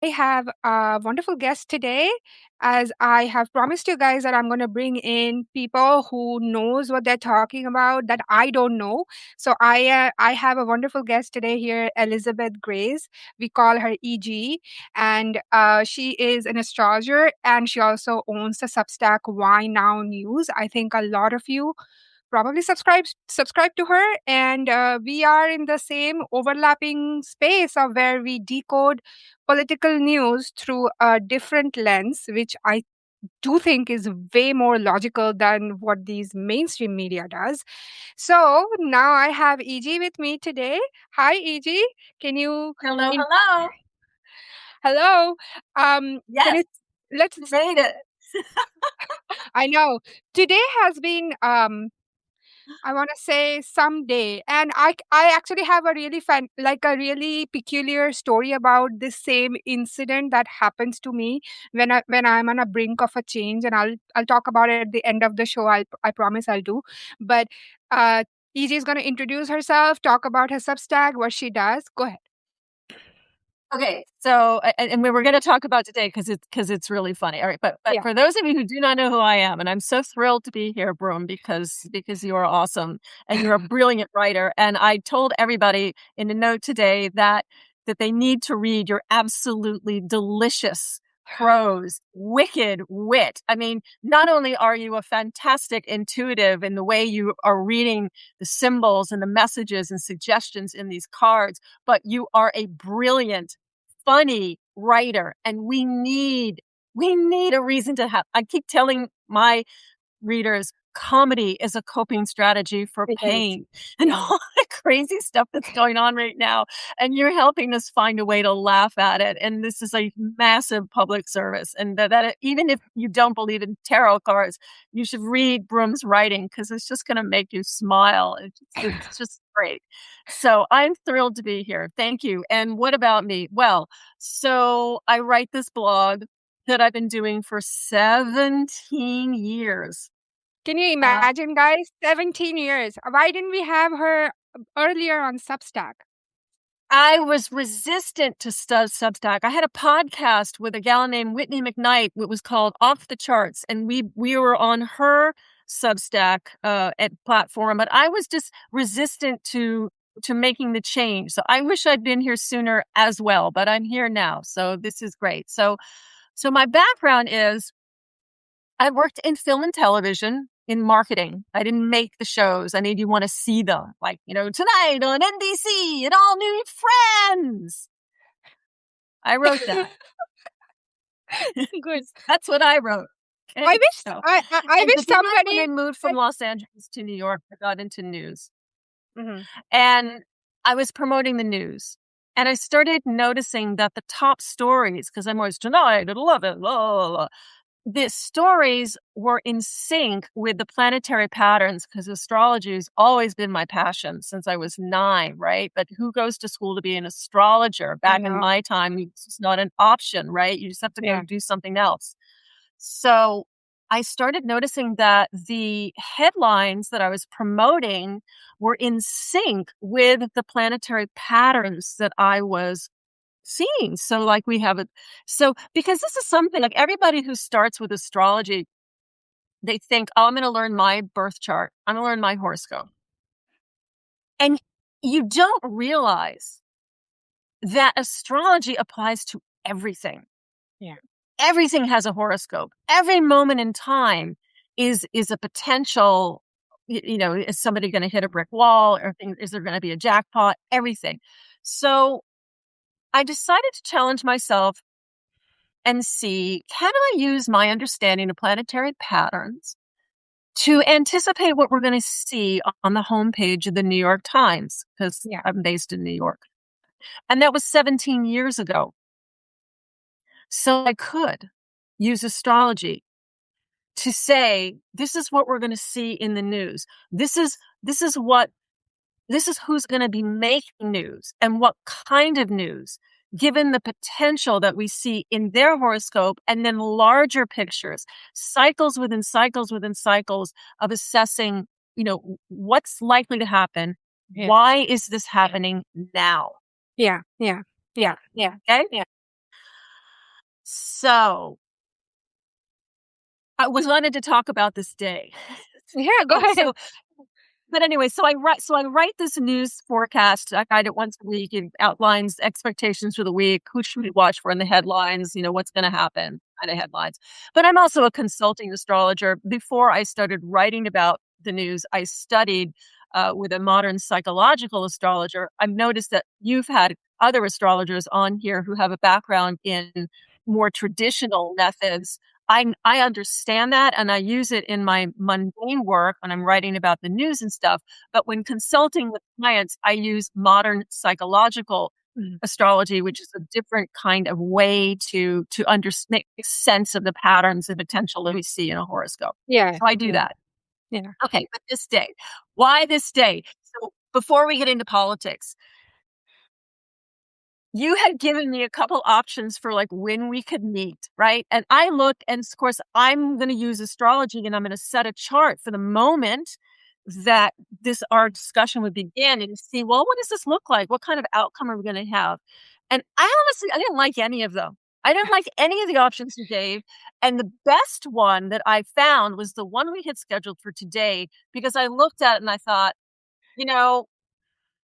I have a wonderful guest today, as I have promised you guys that I'm going to bring in people who knows what they're talking about that I don't know. So I have a wonderful guest today here, Elisabeth Grace. We call her EG, and she is an astrologer, and she also owns the Substack Why Now News. I think a lot of you probably subscribe to her, and we are in the same overlapping space of where we decode political news through a different lens, which I do think is way more logical than what these mainstream media does. So now I have EG with me today. Hi, EG. Can you Hello, in- hello. hello? Can Yes, you let's you made it. I know today has been I want to say someday, and I actually have a really a really peculiar story about this same incident that happens to me when I'm on a brink of a change, and I'll talk about it at the end of the show. I promise I'll do. But EJ is going to introduce herself, talk about her Substack, what she does. Go ahead. Okay, so and we were going to talk about today because it's really funny. All right, but Yeah. for those of you who do not know who I am, and I'm so thrilled to be here, Broom, because you are awesome and you're a brilliant writer. And I told everybody in a note today that they need to read your absolutely delicious prose, wicked wit. I mean, not only are you a fantastic intuitive in the way you are reading the symbols and the messages and suggestions in these cards, but you are a brilliant, funny writer. And we need a reason to have, I keep telling my readers, comedy is a coping strategy for It is. pain and Yeah. all the crazy stuff that's going on right now. And you're helping us find a way to laugh at it. And this is a massive public service. And that even if you don't believe in tarot cards, you should read Broom's writing because it's just going to make you smile. It's just great. So I'm thrilled to be here. Thank you. And what about me? Well, so I write this blog that I've been doing for 17 years. Can you Uh, imagine, guys? 17 years. Why didn't we have her earlier on Substack? I was resistant to Substack. I had a podcast with a gal named Whitney McKnight. It was called Off the Charts, and we were on her Substack at platform. But I was just resistant to making the change. So I wish I'd been here sooner as well. But I'm here now, so this is great. So my background is I worked in film and television in marketing. I didn't make the shows. I mean, you want to see them, like, tonight on NBC and all new Friends. I wrote that. Good. That's what I wrote. I Okay. wish So, I and wish but then when somebody. I moved from Los Angeles to New York, I got into news Mhm. and I was promoting the news. And I started noticing that the top stories, because I'm always tonight at 11, blah, blah, blah, the stories were in sync with the planetary patterns because astrology has always been my passion since I was 9, right? But who goes to school to be an astrologer? I Back in know. my time, it's not an option, right? You just have to go Yeah. do something else. So I started noticing that the headlines that I was promoting were in sync with the planetary patterns that I was seeing. So like we have it. So because this is something like everybody who starts with astrology, they think, oh, I'm going to learn my birth chart. I'm going to learn my horoscope. And you don't realize that astrology applies to everything. Yeah. Everything has a horoscope. Every moment in time is a potential, is somebody going to hit a brick wall or is there going to be a jackpot? Everything. So I decided to challenge myself and see, can I use my understanding of planetary patterns to anticipate what we're going to see on the homepage of the New York Times? Because Yeah. I'm based in New York. And that was 17 years ago. So I could use astrology to say, this is what we're going to see in the news. This is who's going to be making news and what kind of news, given the potential that we see in their horoscope and then larger pictures, cycles within cycles within cycles of assessing, what's likely to happen. Yeah. Why is this happening now? Yeah. Yeah. Yeah. Yeah. Okay. Yeah. So I was wanted to talk about this day. Yeah, go Oh, ahead. so but anyway, so I write this news forecast. I write it once a week. It outlines expectations for the week. Who should we watch for in the headlines? What's going to happen, kind of headlines. But I'm also a consulting astrologer. Before I started writing about the news, I studied with a modern psychological astrologer. I've noticed that you've had other astrologers on here who have a background in more traditional methods. I understand that, and I use it in my mundane work when I'm writing about the news and stuff. But when consulting with clients, I use modern psychological astrology, which is a different kind of way to make sense of the patterns and potential that we see in a horoscope. Yeah, So I do yeah, that. yeah. Okay, but this day, why this day? So before we get into politics, you had given me a couple options for like when we could meet, right? And I looked, and of course, I'm going to use astrology, and I'm going to set a chart for the moment that our discussion would begin, and see, well, what does this look like? What kind of outcome are we going to have? And I didn't like any of them. I didn't like any of the options you gave. And the best one that I found was the one we had scheduled for today, because I looked at it and I thought, you know,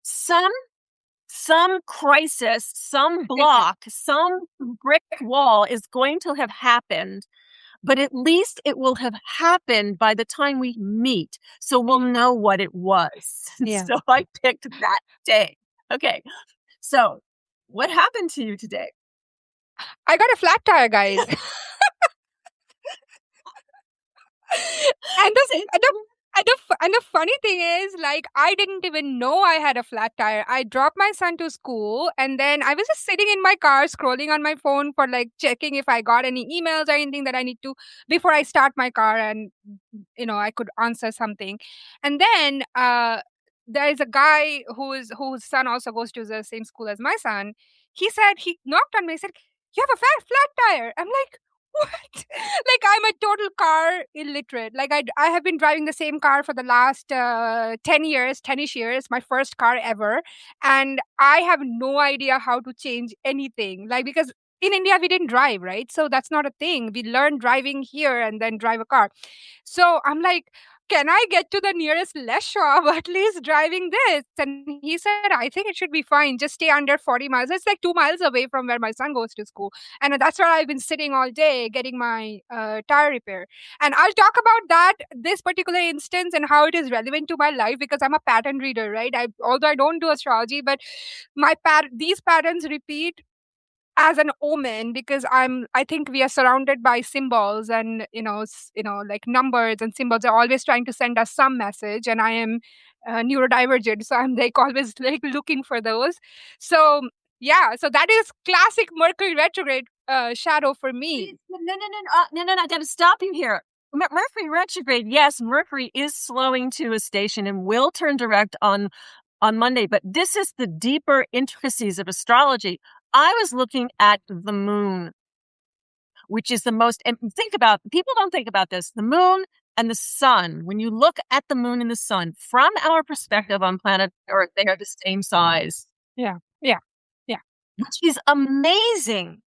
some some crisis, some block, some brick wall is going to have happened, but at least it will have happened by the time we meet. So we'll know what it was. Yeah. So I picked that day. Okay. So what happened to you today? I got a flat tire, guys. And the Say- and the and the funny thing is, like, I didn't even know I had a flat tire. I dropped my son to school, and then I was just sitting in my car scrolling on my phone for like checking if I got any emails or anything that I need to before I start my car, and I could answer something. And then there is a guy whose son also goes to the same school as my son. He knocked on me. He said, "You have a flat tire." I'm like, what? Like, I'm a total car illiterate. Like, I have been driving the same car for the last 10 years, 10ish years, my first car ever. And I have no idea how to change anything. Like, because in India, we didn't drive, right? So that's not a thing. We learned driving here and then drive a car. So I'm like, can I get to the nearest less Schwab at least driving this? And he said, I think it should be fine. Just stay under 40 miles. It's like 2 miles away from where my son goes to school. And that's where I've been sitting all day getting my tire repair. And I'll talk about this particular instance and how it is relevant to my life, because I'm a pattern reader, right? Although I don't do astrology, but these patterns repeat as an omen, because I think we are surrounded by symbols, and like numbers and symbols are always trying to send us some message, and I am neurodivergent, so I'm like always like looking for those. So yeah, so that is classic Mercury retrograde shadow for me. No, I got to stop you here. Mercury retrograde. Yes, Mercury is slowing to a station and will turn direct on Monday, but this is the deeper intricacies of astrology. I was looking at the moon, which is the most, and people don't think about this, the moon and the sun. When you look at the moon and the sun from our perspective on planet Earth, they are the same size. Yeah, yeah, yeah, Which is amazing,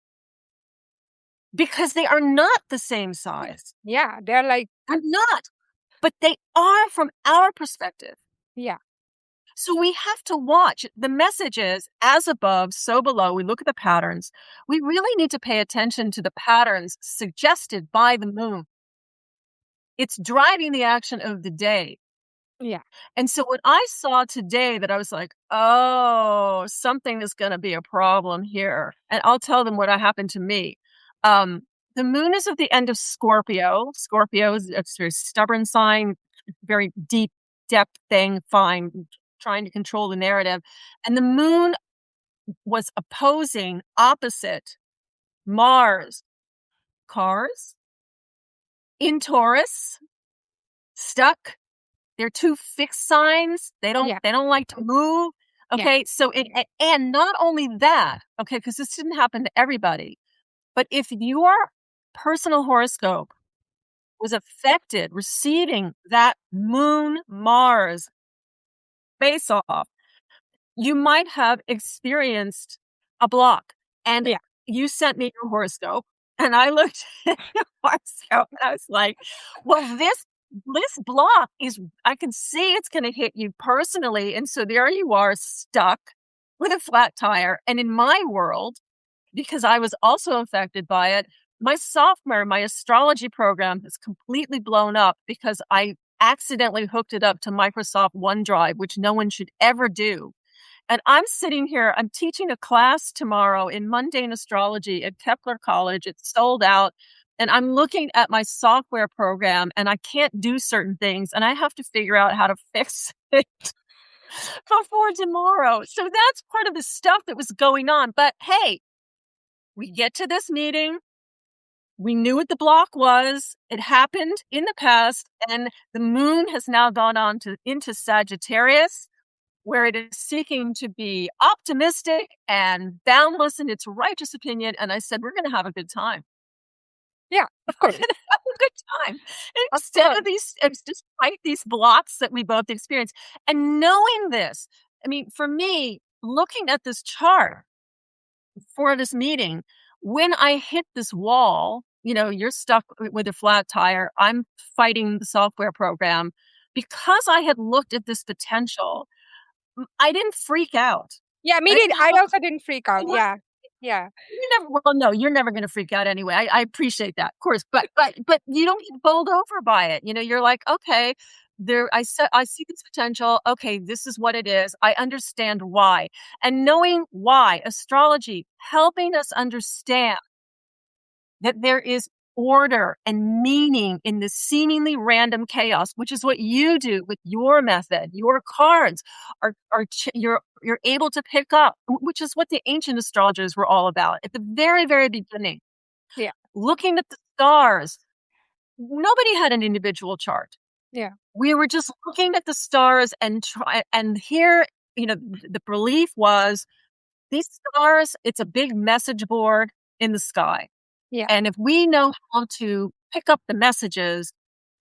because they are not the same size. yeah. They're like, They're not, but they are from our perspective. yeah, So we have to watch the messages as above, so below. We look at the patterns. We really need to pay attention to the patterns suggested by the moon. It's driving the action of the day. yeah, And so what I saw today, that I was like, oh, something is going to be a problem here. And I'll tell them what happened to me. The moon is at the end of Scorpio. Scorpio is a very stubborn sign, very deep depth thing, fine, trying to control the narrative. And the moon was opposite Mars, cars, in Taurus, stuck. They're two fixed signs. They don't yeah, like to move. yeah, Okay. So and not only that, okay, because this didn't happen to everybody, but if your personal horoscope was affected receiving that moon Mars face off, you might have experienced a block. And yeah, you sent me your horoscope. And I looked at the horoscope and I was like, well, this block is, I can see it's going to hit you personally. And so there you are, stuck with a flat tire. And in my world, because I was also affected by it, my astrology program is completely blown up because I accidentally hooked it up to Microsoft OneDrive, which no one should ever do. And I'm sitting here, I'm teaching a class tomorrow in mundane astrology at Kepler College. It's sold out. And I'm looking at my software program and I can't do certain things. And I have to figure out how to fix it before tomorrow. So that's part of the stuff that was going on. But hey, we get to this meeting. We knew what the block was. It happened in the past. And the moon has now gone on into Sagittarius, where it is seeking to be optimistic and boundless in its righteous opinion. And I said, we're going to have a good time. Yeah, of We're course. going to have a good time. Of Instead course. of despite these blocks that we both experience. And knowing this, I mean, for me, looking at this chart for this meeting, when I hit this wall, you're stuck with a flat tire. I'm fighting the software program because I had looked at this potential. I didn't freak out. Yeah, me I did. didn't I have also didn't freak out. Yeah. Yeah. no, you're never going to freak out anyway. I appreciate that, of course, but you don't get bowled over by it. You're like, okay, I see this potential. Okay, this is what it is. I understand why, and knowing why, astrology helping us understand that there is order and meaning in the seemingly random chaos, which is what you do with your method. Your cards you're able to pick up, which is what the ancient astrologers were all about at the very, very beginning. Yeah. Looking at the stars, nobody had an individual chart. Yeah. We were just looking at the stars and here, the belief was these stars, it's a big message board in the sky. Yeah. And if we know how to pick up the messages,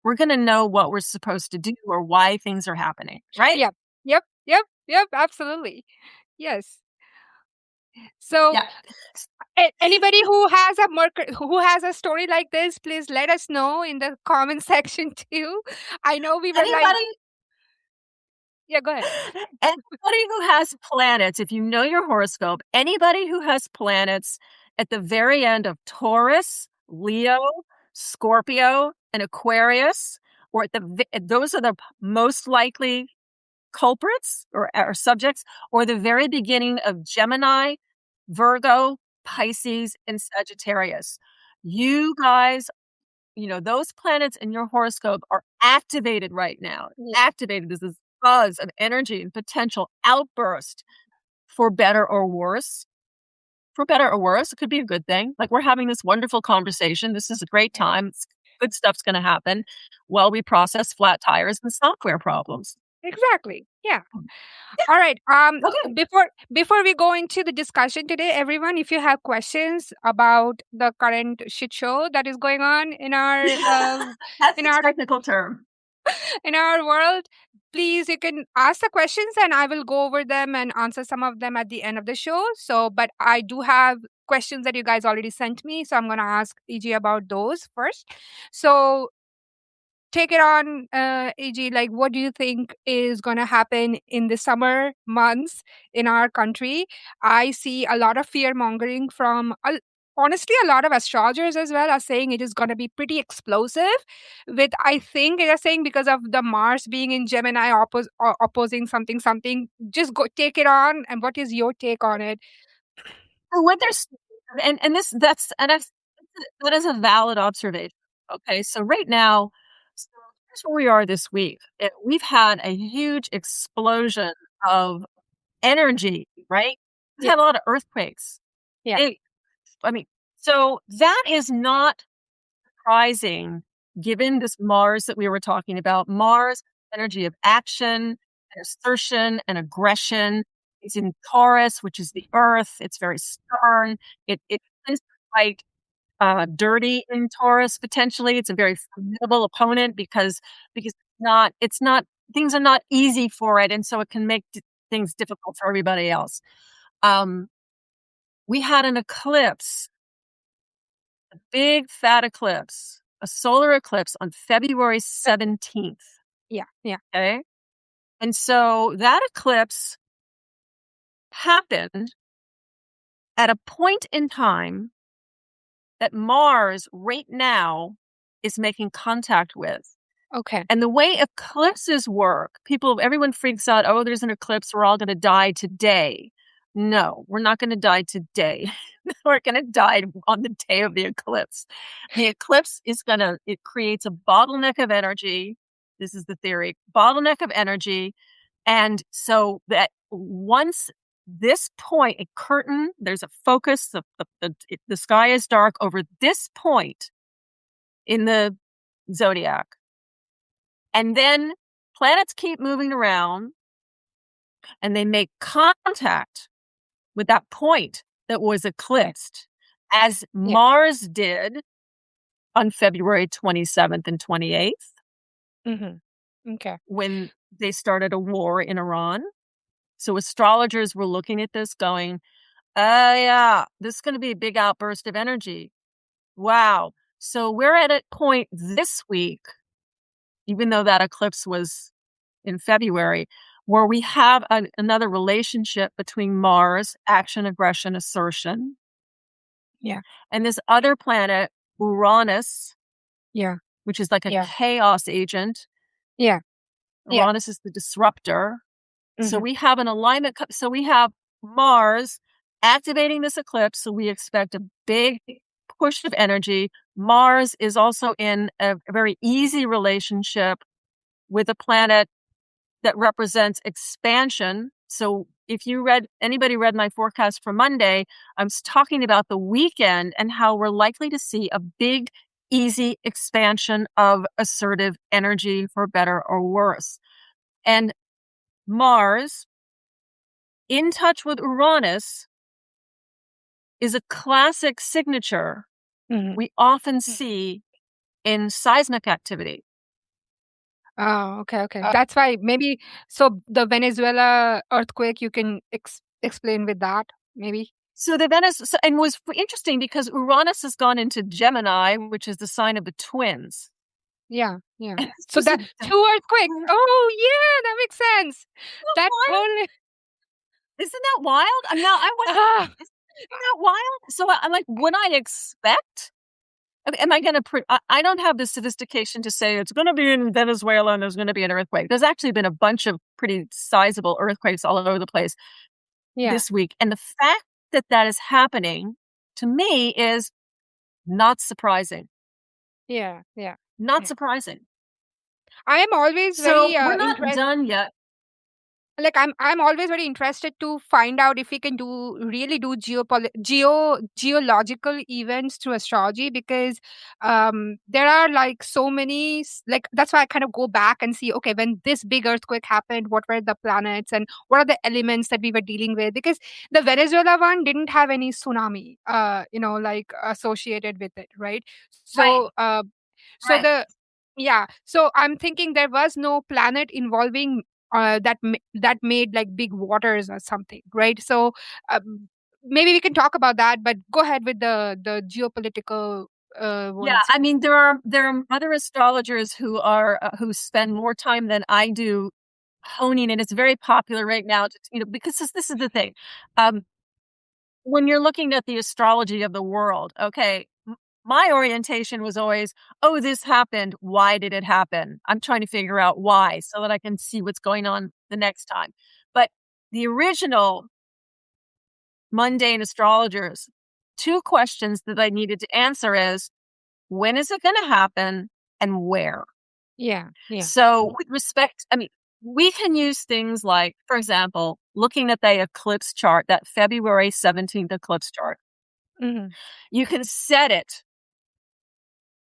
we're going to know what we're supposed to do or why things are happening, right? Yep. Yep. Yep. Yep. Absolutely. Yes. So, Yeah. anybody who has a story like this, please let us know in the comment section too. I know we were like, Anybody yeah, go ahead. Anybody who has planets, if you know your horoscope, anybody who has planets at the very end of Taurus, Leo, Scorpio, and Aquarius, or those are the most likely culprits or subjects, or the very beginning of Gemini, Virgo, Pisces, and Sagittarius. You guys, those planets in your horoscope are activated right now. Activated. This is buzz of energy and potential outburst for better or worse. For better or worse, it could be a good thing. Like we're having this wonderful conversation. This is a great time. Good stuff's going to happen while we process flat tires and software problems. Exactly. Yeah. Yeah. All right. Okay. Before we go into the discussion today, everyone, if you have questions about the current shit show that is going on in our That's in a our technical term. in our world, please you can ask the questions and I will go over them and answer some of them at the end of the show. So, but I do have questions that you guys already sent me, so I'm going to ask EG about those first. So, take it on, AG. Like, what do you think is going to happen in the summer months in our country? I see a lot of fear mongering from, honestly, a lot of astrologers as well are saying it is going to be pretty explosive. With, I think they are saying because of the Mars being in Gemini opposing something, something. Just go take it on. And what is your take on it? What there's and this that's and I've, that is a valid observation. Okay, so right now, so here's where we are this week. We've had a huge explosion of energy, right? We've Yeah, had a lot of earthquakes. yeah, It- I mean, so that is not surprising given this Mars that we were talking about. Mars, energy of action and assertion and aggression. It's in Taurus, which is the earth. It's very stern. It is quite dirty in Taurus potentially. It's a very formidable opponent because it's not things are not easy for it, and so it can make things difficult for everybody else. We had an eclipse big fat eclipse, a solar eclipse on February 17th. Yeah. Yeah. Okay. And so that eclipse happened at a point in time that Mars right now is making contact with. Okay. And the way eclipses work, everyone freaks out, oh, there's an eclipse, we're all going to die today. No, we're not going to die today. We're going to die on the day of the eclipse. The eclipse it creates a bottleneck of energy. This is the theory, bottleneck of energy. And so that once this point, a curtain, there's a focus, the sky is dark over this point in the zodiac. And then planets keep moving around and they make contact with that point that was eclipsed, as Yeah. Mars did on February 27th and 28th, Okay. when they started a war in Iran. So astrologers were looking at this going, yeah, this is going to be a big outburst of energy. Wow. So we're at a point this week, even though that eclipse was in February, where we have another relationship between Mars, action, aggression, assertion, Yeah. and this other planet, Uranus, Yeah. which is like a Yeah. chaos agent. Yeah. Yeah. Uranus is the disruptor. So Mhm. we have an alignment. So we have Mars activating this eclipse. So we expect a big push of energy. Mars is also in a very easy relationship with a planet that represents expansion. So if anybody read my forecast for Monday, I was talking about the weekend and how we're likely to see a big, easy expansion of assertive energy, for better or worse. And Mars, in touch with Uranus, is a classic signature Mhm. we often see in seismic activity. Oh, okay, okay. That's why maybe so the Venezuela earthquake you can explain with that, maybe? So the and was interesting because Uranus has gone into Gemini, which is the sign of the twins. Yeah, yeah. And it's So just that two earthquakes. Oh, yeah, that makes sense. That totally Isn't that wild? I mean, I wasn't. ah, Isn't that wild? So I'm like, would I expect? Am I going to? I don't have the sophistication to say it's going to be in Venezuela and there's going to be an earthquake. There's actually been a bunch of pretty sizable earthquakes all over the place yeah, this week, and the fact that that is happening to me is not surprising. yeah, yeah, Not yeah. surprising. I am always So very we're not interested. done yet. Like I'm always very interested to find out if we can do geological events through astrology, because there are like so many like that's why I kind of go back and see, okay, when this big earthquake happened, what were the planets and what are the elements that we were dealing with, because the Venezuela one didn't have any tsunami like associated with it, right? Right. So the yeah, so I'm thinking there was no planet involving that made like big waters or something, right? So maybe we can talk about that, but go ahead with the geopolitical Yeah, ones. I mean there are other astrologers who spend more time than I do honing, and it's very popular right now because this is the thing. Um, when you're looking at the astrology of the world, okay, my orientation was always, oh, this happened. Why did it happen? I'm trying to figure out why so that I can see what's going on the next time. But the original mundane astrologers, two questions that I needed to answer is, when is it going to happen and where? Yeah, yeah. So with respect, I mean, we can use things like, for example, looking at the eclipse chart, that February 17th eclipse chart. Hmm. You can set it.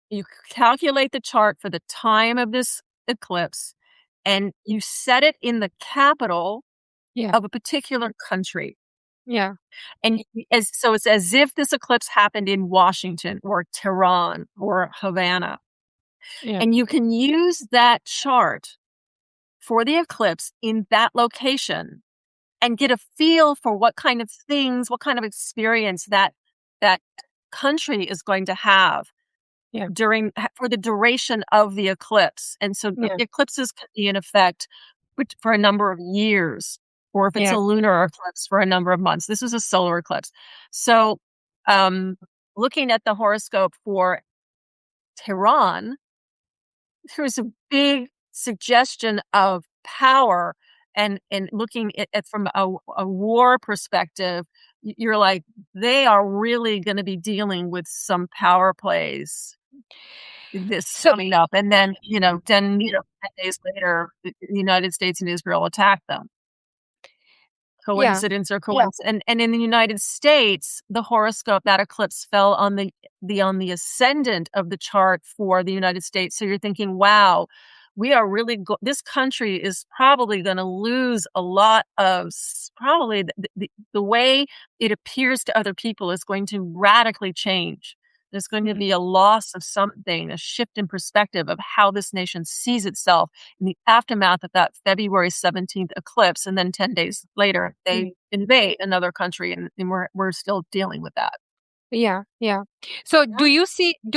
You calculate the chart for the time of this eclipse and you set it in the capital Yeah, of a particular country. yeah, And so it's as if this eclipse happened in Washington or Tehran or Havana. yeah, And you can use that chart for the eclipse in that location and get a feel for what kind of things, what kind of experience that country is going to have Yeah. for the duration of the eclipse. And so the Yeah. eclipses can be in effect for a number of years, or if it's Yeah. a lunar eclipse, for a number of months. This was a solar eclipse. So, looking at the horoscope for Tehran, there's a big suggestion of power, and looking at from a war perspective, you're like, they are really going to be dealing with some power plays this So coming up. And then, 10 days later, the United States and Israel attack them. yeah. Coincidence or coincidence? And in the United States, the horoscope, that eclipse fell on the ascendant of the chart for the United States. So you're thinking, wow, we are really this country is probably going to lose a lot of probably the way it appears to other people is going to radically change. There's going to Mhm. be a loss of something, a shift in perspective of how this nation sees itself in the aftermath of that February 17th eclipse. And then 10 days later, they invade another country, and we're still dealing with that. Yeah, yeah. So Yeah. do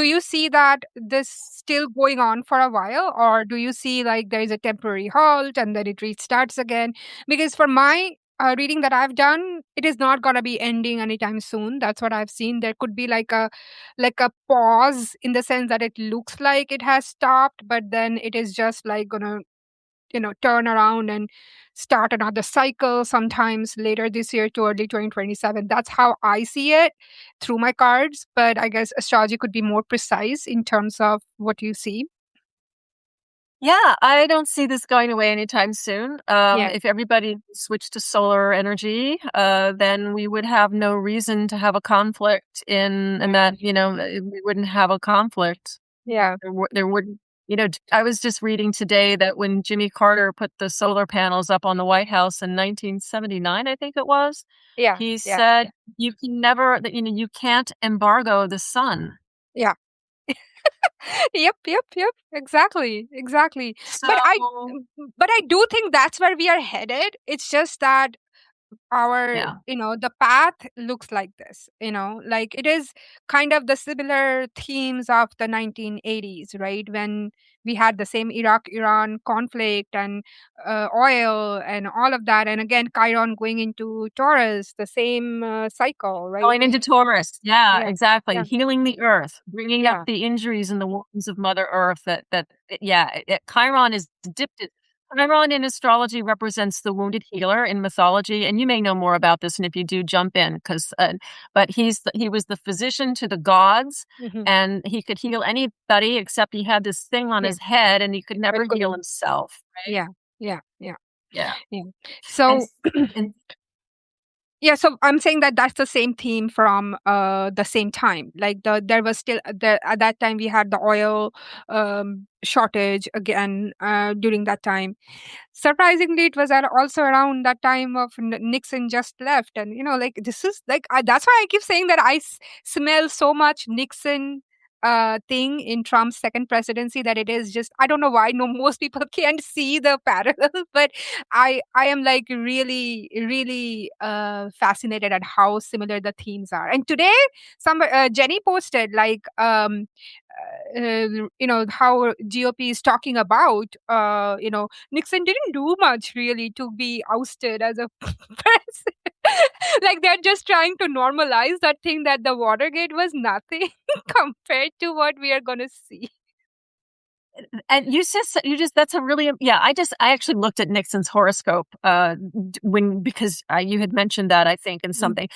you see that this still going on for a while, or do you see like there is a temporary halt and then it restarts again? Because for my reading that I've done, it is not gonna be ending anytime soon. That's what I've seen. There could be like a pause in the sense that it looks like it has stopped, but then it is just like gonna turn around and start another cycle sometimes later this year to early 2027. That's how I see it through my cards. But I guess astrology could be more precise in terms of what you see. Yeah, I don't see this going away anytime soon. Yeah. If everybody switched to solar energy, then we would have no reason to have a conflict and that, we wouldn't have a conflict. Yeah. There wouldn't, I was just reading today that when Jimmy Carter put the solar panels up on the White House in 1979, I think it was, Yeah. he Yeah. said, you can never, you can't embargo the sun. Yeah. Yep, yep, yep. Exactly, exactly. But I, So, but I do think that's where we are headed. It's just that our yeah. the path looks like this, like it is kind of the similar themes of the 1980s, right, when we had the same Iraq Iran conflict and oil and all of that, and again Chiron going into Taurus, the same cycle, right? Going into Taurus. Yeah, Yeah, exactly. yeah, Healing the earth, bringing up yeah. the injuries and the wounds of Mother Earth yeah, Chiron is dipped it. Chiron in astrology represents the wounded healer in mythology, and you may know more about this, and if you do, jump in, because but he was the physician to the gods, Hmm. and he could heal anybody except he had this thing on Yeah, his head, and he could but never heal couldn't. himself, right? Yeah, yeah, yeah, Yeah. yeah. And So and yeah, so I'm saying that that's the same theme from the same time. Like there was still at that time we had the oil shortage again during that time. Surprisingly, it was also around that time of Nixon just left, and like this is like that's why I keep saying that I smell so much Nixon thing in Trump's second presidency, that it is just, I don't know why no most people can't see the parallel, but I am like really really fascinated at how similar the themes are. And today some Jenny posted like how GOP is talking about Nixon didn't do much really to be ousted as a president. Like they're just trying to normalize that thing, that the Watergate was nothing compared to what we are going to see. you just that's a really yeah. I actually looked at Nixon's horoscope because you had mentioned that, I think, in Mm. something.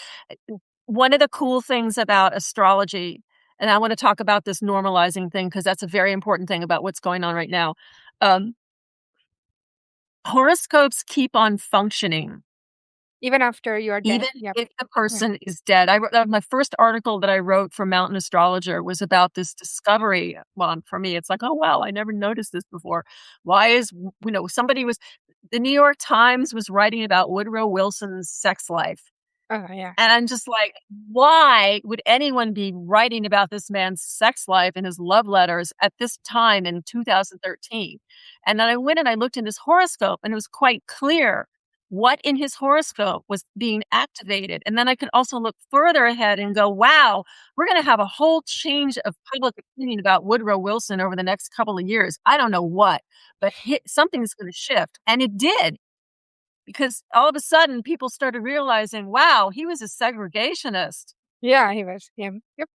One of the cool things about astrology, and I want to talk about this normalizing thing because that's a very important thing about what's going on right now. Um, Horoscopes keep on functioning Even after you are dead. even Yep. if the Yeah. person is dead. That was my first article that I wrote for Mountain Astrologer, was about this discovery. Well, for me, it's like, oh, wow, I never noticed this before. Why is, the New York Times was writing about Woodrow Wilson's sex life. Yeah. And I'm just like, why would anyone be writing about this man's sex life and his love letters at this time in 2013? And then I went and I looked in his horoscope, and it was quite clear what in his horoscope was being activated. And then I could also look further ahead and go, wow, we're going to have a whole change of public opinion about Woodrow Wilson over the next couple of years. I don't know what, but something's going to shift. And it did, because all of a sudden people started realizing, wow, he was a segregationist. Yeah, he was. Yeah. Yep.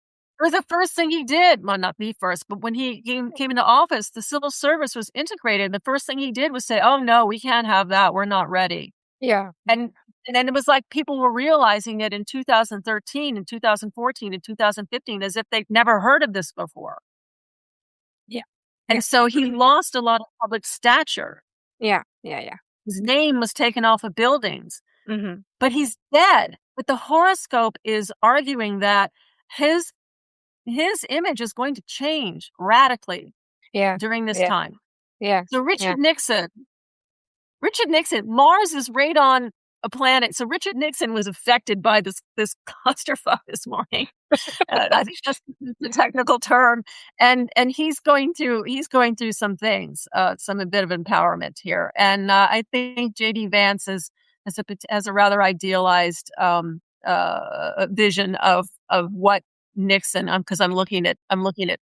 It was the first thing he did. Well, not the first, but when he came into office, the civil service was integrated. The first thing he did was say, oh, no, we can't have that. We're not ready. Yeah. And then it was like people were realizing it in 2013 and 2014 and 2015 as if they'd never heard of this before. Yeah. And so he lost a lot of public stature. Yeah. Yeah. Yeah. His name was taken off of buildings, Mm-hmm. but he's dead. But the horoscope is arguing that his image is going to change radically Yeah. during this Yeah. time. Yeah. So Richard Nixon, Mars is right on a planet. So Richard Nixon was affected by this clusterfuck this morning. I think that's the technical term. And he's going through some things, a bit of empowerment here. And I think JD Vance has a rather idealized vision of what Nixon, because I'm looking at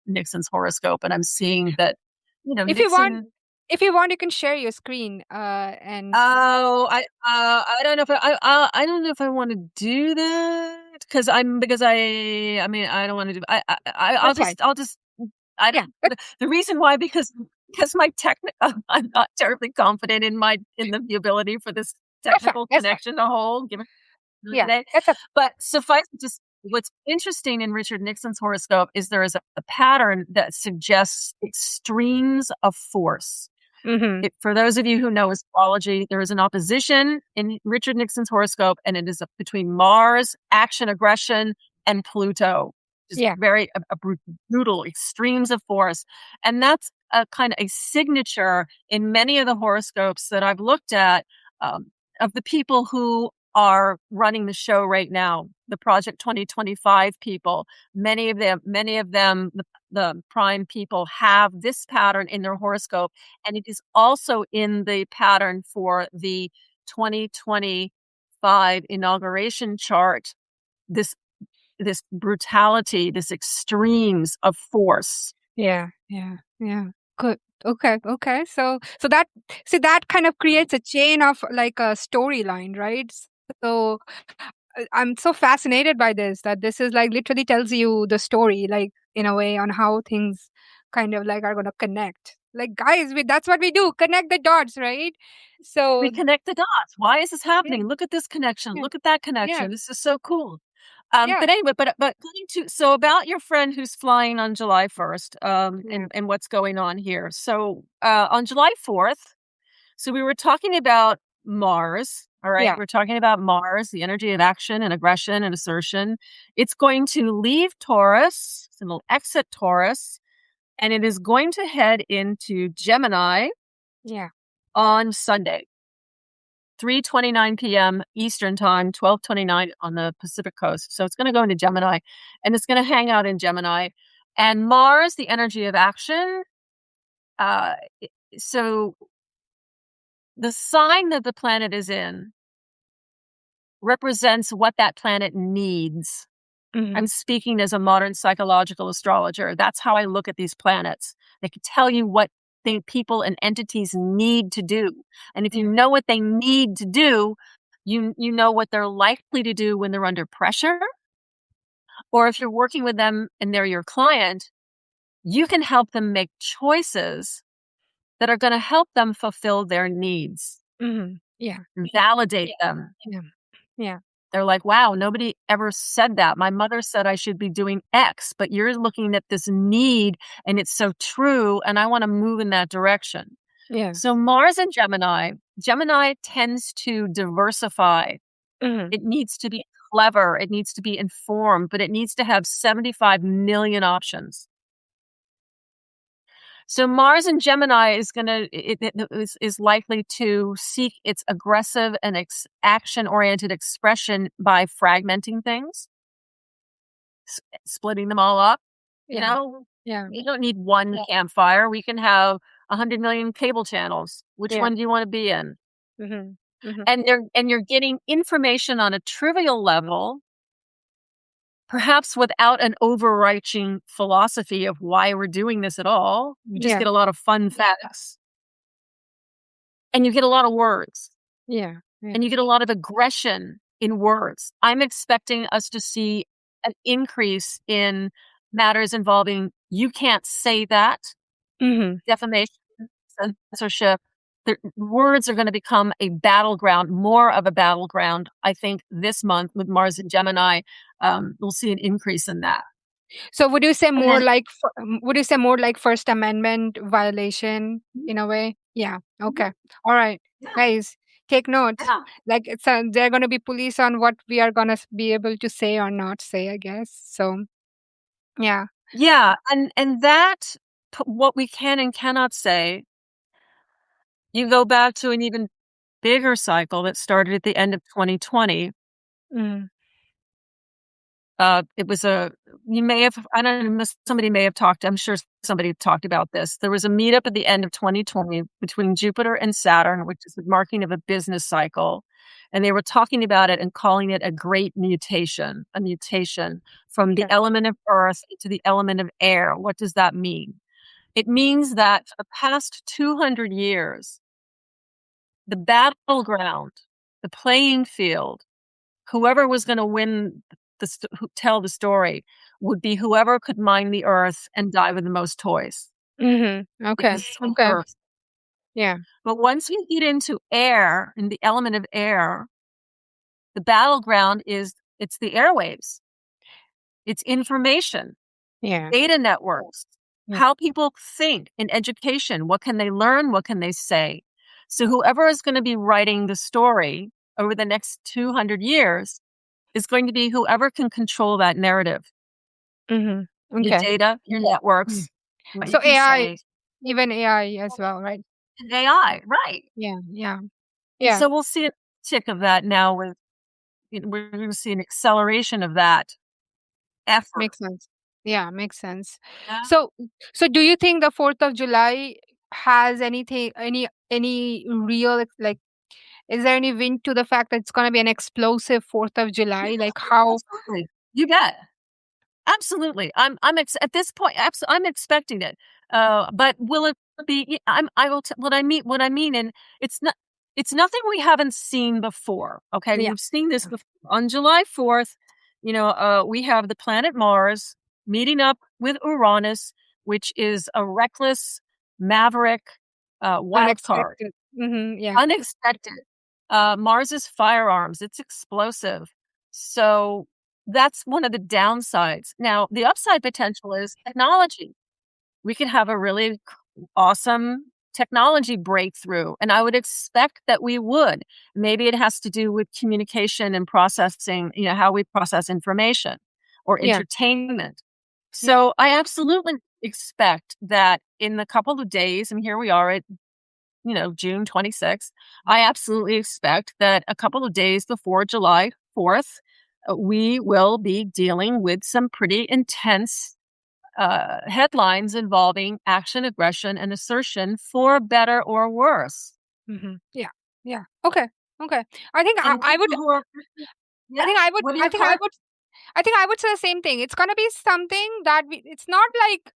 Nixon's horoscope, and I'm seeing that, If Nixon. you want, you can share your screen. And Oh, I don't know if I don't know if I want to do that, because I mean, I don't want to do. I'll that's fine. just I Yeah. don't. The reason why, because my I'm not terribly confident in the ability for this That's fine. technical That's fine. connection to hold. Given Yeah. today. That's a. But suffice it, just what's interesting in Richard Nixon's horoscope is there is a pattern that suggests extremes of force. Mm-hmm. For those of you who know astrology, there is an opposition in Richard Nixon's horoscope, and it is between Mars, action, aggression, and Pluto. Just very brutal extremes of force. And that's a kind of a signature in many of the horoscopes that I've looked at, of the people who are running the show right now, the Project 2025 people. Many of them, the prime people, have this pattern in their horoscope, and it is also in the pattern for the 2025 inauguration chart. This brutality, this extremes of force. Yeah. Good. Okay. So that kind of creates a chain of like a storyline, right? So I'm so fascinated by this, that this is like literally tells you the story, like in a way, on how things kind of like are going to connect. Like, guys, that's what we do, connect the dots, right? So We connect the dots. Why is this yeah, happening? Look at this connection. yeah, Look at that yeah, connection. This is so cool. yeah, But anyway, but going to, so about your friend who's flying on July 1st, and what's going on here. So on July 4th, so we were talking about Mars. All right. yeah, We're talking about Mars, the energy of action and aggression and assertion. It's going to leave Taurus, so it'll exit Taurus, and it is going to head into Gemini yeah, on Sunday. 3:29 p.m. Eastern time, 12:29 on the Pacific coast. So it's going to go into Gemini, and it's going to hang out in Gemini. And Mars, the energy of action. So the sign that the planet is in represents what that planet needs. mm-hmm. I'm speaking as a modern psychological astrologer. That's how I look at these planets. They can tell you what people and entities need to do. And if you know what they need to do, you know what they're likely to do when they're under pressure. Or if you're working with them and they're your client, you can help them make choices that are going to help them fulfill their needs. Mm-hmm. Yeah, validate them. Yeah. They're like, wow, nobody ever said that. My mother said I should be doing X, but you're looking at this need and it's so true, and I want to move in that direction. Yeah. So Mars and Gemini tends to diversify. Mm-hmm. It needs to be clever. It needs to be informed, but it needs to have 75 million options. So Mars in Gemini is likely to seek its aggressive and action-oriented expression by fragmenting things, splitting them all up. You know, you don't need one campfire. We can have 100 million cable channels. Which one do you want to be in? Mm-hmm. Mhm. And you're getting information on a trivial level, perhaps without an overarching philosophy of why we're doing this at all. You just Yeah. get a lot of fun facts, and you get a lot of words, Yeah. Yeah. and you get a lot of aggression in words. I'm expecting us to see an increase in matters involving "you can't say that," Mhm. defamation, censorship. The words are going to become a battleground, more of a battleground. I think this month with Mars and Gemini, we'll see an increase in that. So would you say And then, would you say more like First Amendment violation in a way? Yeah. mhm, Okay. All right. yeah, Guys, take note. yeah, Like they're going to be police on what we are going to be able to say or not say, I guess. So, yeah. yeah, and that what we can and cannot say. You go back to an even bigger cycle that started at the end of 2020. Mm. It was a you may have I don't know, somebody may have talked, I'm sure somebody talked about this. There was a meetup at the end of 2020 between Jupiter and Saturn, which is the marking of a business cycle, and they were talking about it and calling it a great mutation, a mutation from the Okay. element of earth to the element of air. What does that mean? It means that for the past 200 years, the battleground, the playing field, whoever was going to win tell the story would be whoever could mine the earth and die with the most toys. Mhm. It Okay. was so Okay. earth. Yeah. But once we get into air and the element of air, the battleground is it's the airwaves. It's information, Yeah. data networks, Yeah. how people think in education. What can they learn? What can they say? So whoever is going to be writing the story over the next 200 years is going to be whoever can control that narrative, Mhm. your Okay. data, your Mm. networks, what you So can AI, say, even AI as well, right? and AI, right? Yeah. Yeah. And Yeah. so we'll see a tick of that now with we're going to see an acceleration of that effort. Makes sense. Yeah, makes sense. Yeah. So so do you think the 4th of July has anything any real like is there any wind to the fact that it's gonna be an explosive 4th of Yeah, July? Like how absolutely. You bet. Absolutely. At this point, I'm expecting it. But will it be? I will. What I mean, and it's not. It's nothing we haven't seen before. Okay, yeah. we've seen this Yeah. before. On July 4th. We have the planet Mars meeting up with Uranus, which is a reckless, maverick, wild card, Unexpected. Yeah. unexpected. Mars is firearms. It's explosive. So that's one of the downsides. Now, the upside potential is technology. We could have a really awesome technology breakthrough, and I would expect that we would. Maybe it has to do with communication and processing, how we process information or Yeah. entertainment. Yeah. So I absolutely expect that in the couple of days, and here we are at June 26th, I absolutely expect that a couple of days before July 4th, we will be dealing with some pretty intense headlines involving action, aggression, and assertion for better or worse. Yeah. Yeah. Okay. Okay. I think And I would people who are, I yeah, think I would what are I your think I cards? would I think I would say the same thing. It's gonna be something that it's not like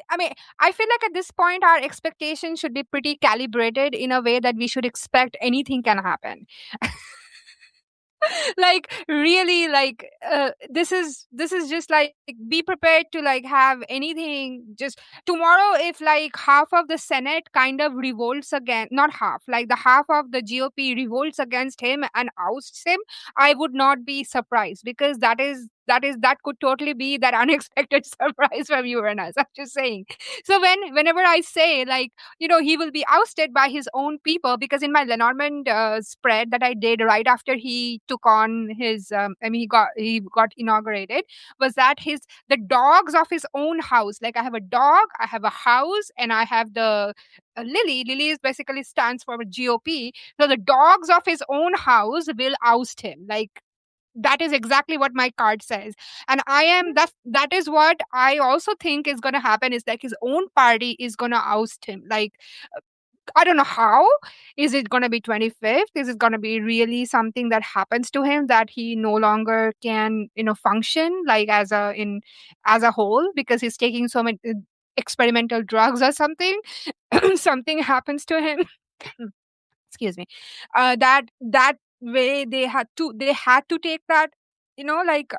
I mean, I feel like at this point our expectations should be pretty calibrated in a way that we should expect anything can happen. Like really like this is just like be prepared to like have anything just tomorrow if like half of the Senate kind of revolts again, not half, like the half of the GOP revolts against him and ousts him, I would not be surprised because that could totally be that unexpected surprise from Uranus. I'm just saying. So whenever I say like he will be ousted by his own people because in my Lenormand spread that I did right after he took on his, I mean, he got inaugurated, was that the dogs of his own house. Like I have a dog, I have a house, and I have the Lily. Lily is basically stands for GOP. So the dogs of his own house will oust him. Like that is exactly what my card says, and that is what I also think is going to happen is like his own party is going to oust him, like I don't know how. Is it going to be 25th? Is it going to be really something that happens to him that he no longer can, function like as a whole because he's taking so many experimental drugs or something? Something happens to him. Excuse me. That way they had to take that, like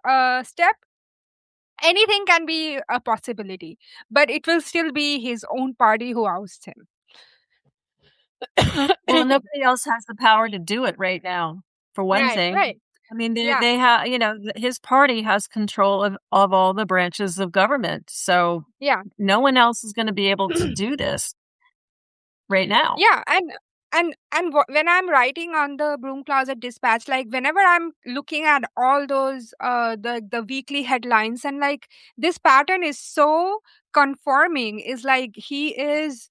step. Anything can be a possibility, but it will still be his own party who ousts him. Well, nobody else has the power to do it right now, for one Right, thing. right. I mean, Yeah, they have, his party has control of all the branches of government. So yeah. no one else is going to be able to do this right now. Yeah, when I'm writing on the Broom Closet Dispatch, like whenever I'm looking at all those the weekly headlines, and like this pattern is so conforming, is like he is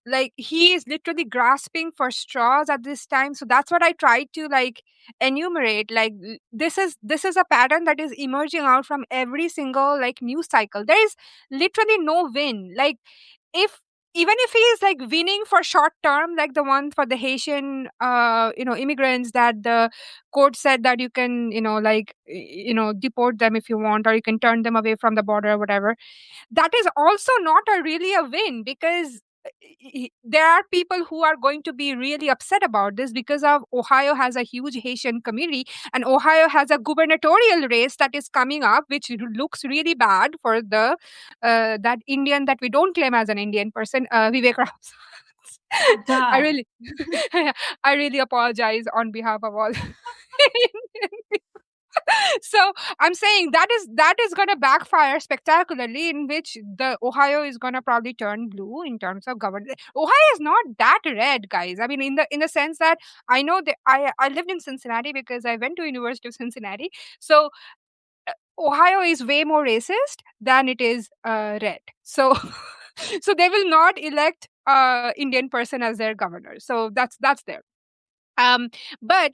literally grasping for straws at this time. So that's what I tried to like enumerate. Like this is a pattern that is emerging out from every single like news cycle. There is literally no win. Like if even if he is like winning for short term, like the one for the Haitian immigrants, that the court said that you can deport them if you want, or you can turn them away from the border or whatever, that is also not a really a win, because there are people who are going to be really upset about this, because of Ohio has a huge Haitian community, and Ohio has a gubernatorial race that is coming up, which looks really bad for the that Indian that we don't claim as an Indian person, Vivek Ram. Oh I God. really, I really apologize on behalf of all. So I'm saying that is going to backfire spectacularly, in which the Ohio is going to probably turn blue in terms of government. Ohio is not that red, guys. I mean, in the sense that I know that I lived in Cincinnati because I went to University of Cincinnati. So Ohio is way more racist than it is red. So so they will not elect Indian person as their governor. So that's there. Um, but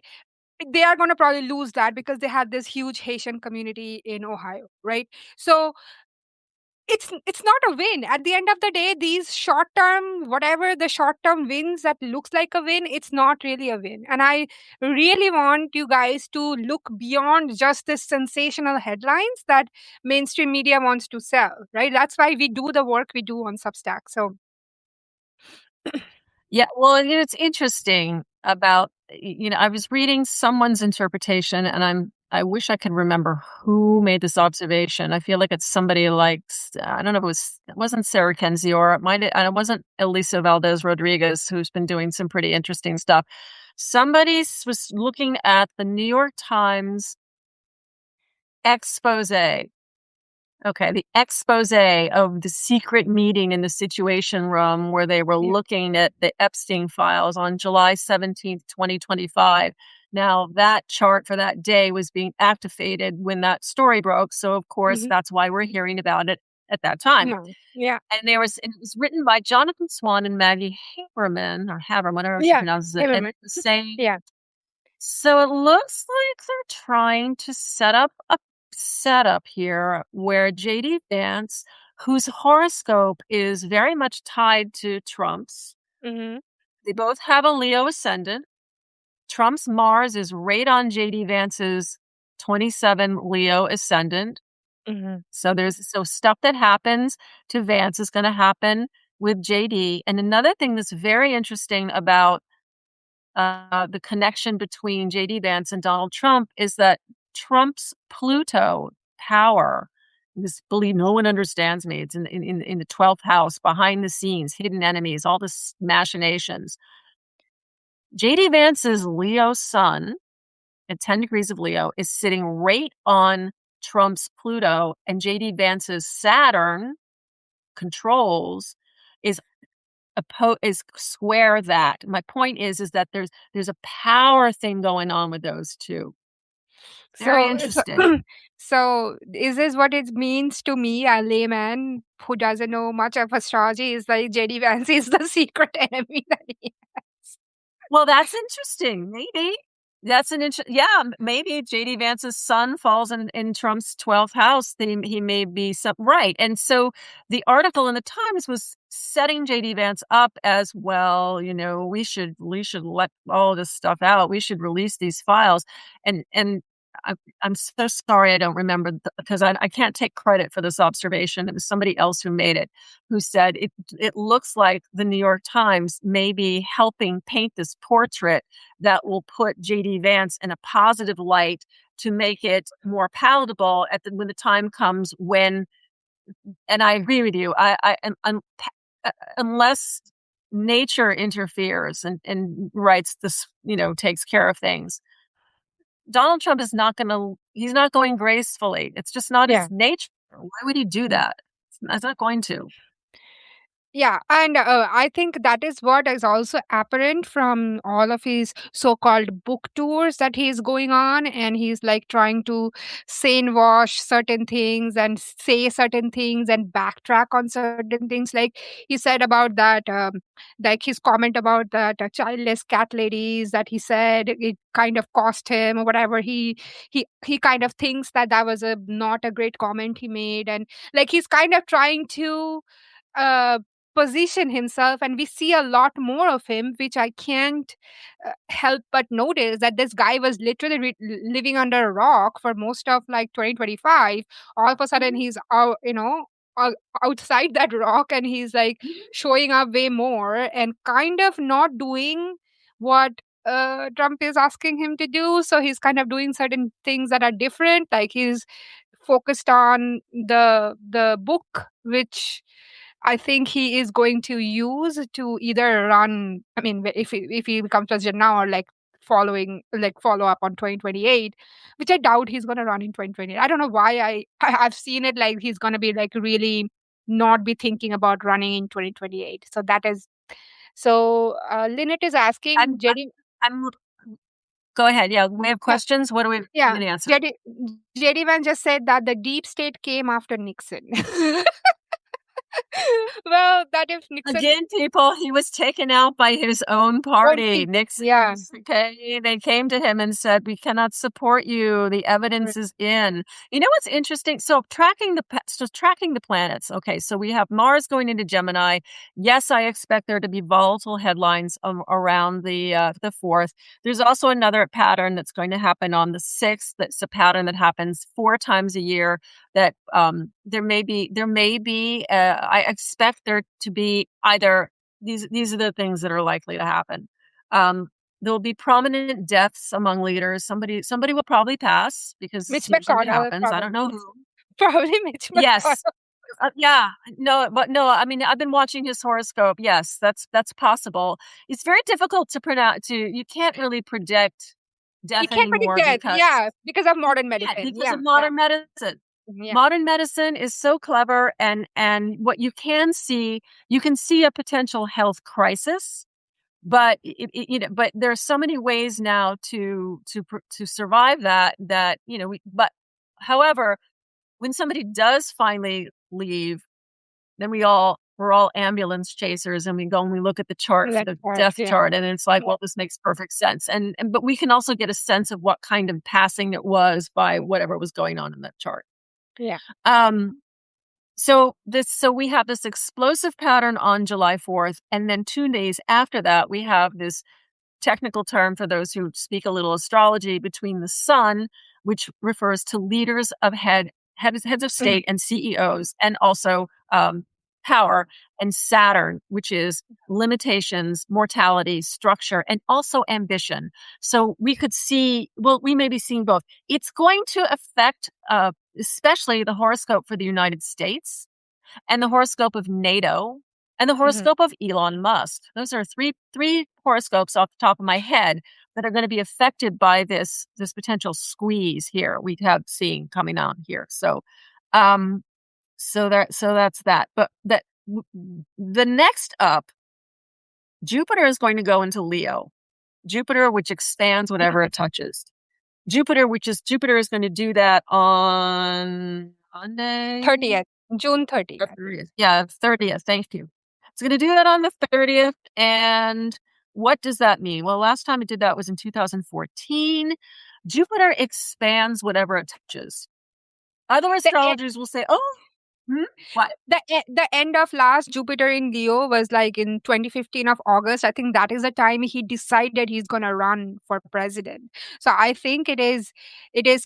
they are going to probably lose that because they had this huge Haitian community in Ohio, right? So it's not a win. At the end of the day, these short term, whatever the short term wins that looks like a win, it's not really a win. And I really want you guys to look beyond just this sensational headlines that mainstream media wants to sell, right? That's why we do the work we do on Substack. So Yeah, well, it's interesting about, I was reading someone's interpretation, and I wish I could remember who made this observation. I feel like it's somebody like, I don't know if it wasn't Sarah Kendzior, or and it wasn't Elisa Valdez Rodriguez, who's been doing some pretty interesting stuff. Somebody was looking at the New York Times expose. Okay, the expose of the secret meeting in the Situation Room where they were yeah. looking at the Epstein files on July 17th, 2025. Now, that chart for that day was being activated when that story broke. So, of course, Hmm. that's why we're hearing about it at that time. No. Yeah. And it was written by Jonathan Swan and Maggie Haberman, or Haberman, whatever she Yeah. pronounces it. And Everyone. it was saying, Yeah. so it looks like they're trying to set up a setup here where JD Vance, whose horoscope is very much tied to Trump's, Hmm. they both have a Leo ascendant. Trump's Mars is right on JD Vance's 27 Leo ascendant. Hmm. So stuff that happens to Vance is going to happen with JD. And another thing that's very interesting about the connection between JD Vance and Donald Trump is that Trump's Pluto power, this believe no one understands me, it's in the 12th house, behind the scenes, hidden enemies, all this machinations. JD Vance's Leo sun at 10 degrees of Leo is sitting right on Trump's Pluto, and JD Vance's Saturn controls is is square that. My point is that there's a power thing going on with those two. Very So, interesting. so is this what it means to me, a layman who doesn't know much of astrology? Is like JD Vance is the secret enemy that he has. Well, that's interesting. Maybe. That's an yeah, maybe JD Vance's sun falls in Trump's 12th house. He may be some right. And so the article in the Times was setting JD Vance up as, well, we should let all this stuff out. We should release these files. And I'm so sorry I don't remember, because I can't take credit for this observation. It was somebody else who made it, who said it looks like the New York Times may be helping paint this portrait that will put JD Vance in a positive light to make it more palatable when the time comes when. And I agree with you. Unless nature interferes and writes this, takes care of things, Donald Trump is not going to. He's not going gracefully. It's just not Yeah. his nature. Why would he do that? It's not going to. Yeah, and I think that is what is also apparent from all of his so-called book tours that he's going on, and he's like trying to sane wash certain things and say certain things and backtrack on certain things. Like he said about that, like his comment about that childless cat ladies that he said it kind of cost him or whatever. He kind of thinks that that was a not a great comment he made, and like he's kind of trying to uh, position himself, and we see a lot more of him, which I can't help but notice that this guy was literally living under a rock for most of like 2025. All of a sudden Mhm. he's out, outside that rock, and he's like Mhm. showing up way more and kind of not doing what Trump is asking him to do. So he's kind of doing certain things that are different, like he's focused on the book, which I think he is going to use to either run. I mean, if he becomes president now, or like follow up on 2028, which I doubt he's going to run in 2028. I don't know why I've seen it like he's going to be like really not be thinking about running in 2028. So that is so. Lynette is I'm. asking Jerry. I'm. Go ahead. Yeah, we have Yeah, questions. What do we yeah. need to answer? JD Van just said that the deep state came after Nixon. Well, that if Nixon Again, people, he was taken out by his own own party. people, yeah, Nixon's, okay, they came to him and said, "We cannot support you. The right. evidence is in." You know what's interesting? So tracking the planets. Okay, so we have Mars going into Gemini. Yes, I expect there to be volatile headlines around the 4th. There's also another pattern that's going to happen on the 6th. That's a pattern that happens 4 times a year. That there may be I expect there to be either these are the things that are likely to happen. There will be prominent deaths among leaders. Somebody will probably pass, because Mitch usually what McConnell happens. I probably don't know who. probably Mitch Yes. McConnell. Yeah. No, but no, I mean, I've been watching his horoscope. Yes, that's possible. It's very difficult to pronounce. You can't really predict You death can't predict anymore, death, because yeah, because of you modern can't, medicine. because Yeah, of yeah, modern medicine. yeah. Modern medicine is so clever, and what you can see a potential health crisis, but but there are so many ways now to survive but however, when somebody does finally leave, then we're all ambulance chasers, and we go and we look at the chart for That the part, death yeah. chart, and it's like, well, this makes perfect sense. And but we can also get a sense of what kind of passing it was by whatever was going on in that chart. Yeah. Um, so we have this explosive pattern on July 4th, and then 2 days after that, we have this technical term for those who speak a little astrology, between the sun, which refers to leaders of heads of Mhm. state and CEOs, and also power, and Saturn, which is limitations, mortality, structure, and also ambition. So we may be seeing both. It's going to affect especially the horoscope for the United States, and the horoscope of NATO, and the Mhm. horoscope of Elon Musk. Those are three horoscopes off the top of my head that are going to be affected by this potential squeeze here we have seeing coming on here. Um, so that's that. But the next up, Jupiter is going to go into Leo. Jupiter, which expands whatever it touches. Jupiter is going to do that on Monday. 30th, June 30th. 30th. Yeah, 30th. Thank you. It's going to do that on the 30th. And what does that mean? Well, last time it did that was in 2014. Jupiter expands whatever it touches. Other The e astrologers will say, oh, what? the end of last Jupiter in Leo was like in 2015 of August. I think that is the time he decided he's gonna run for president. So I think it is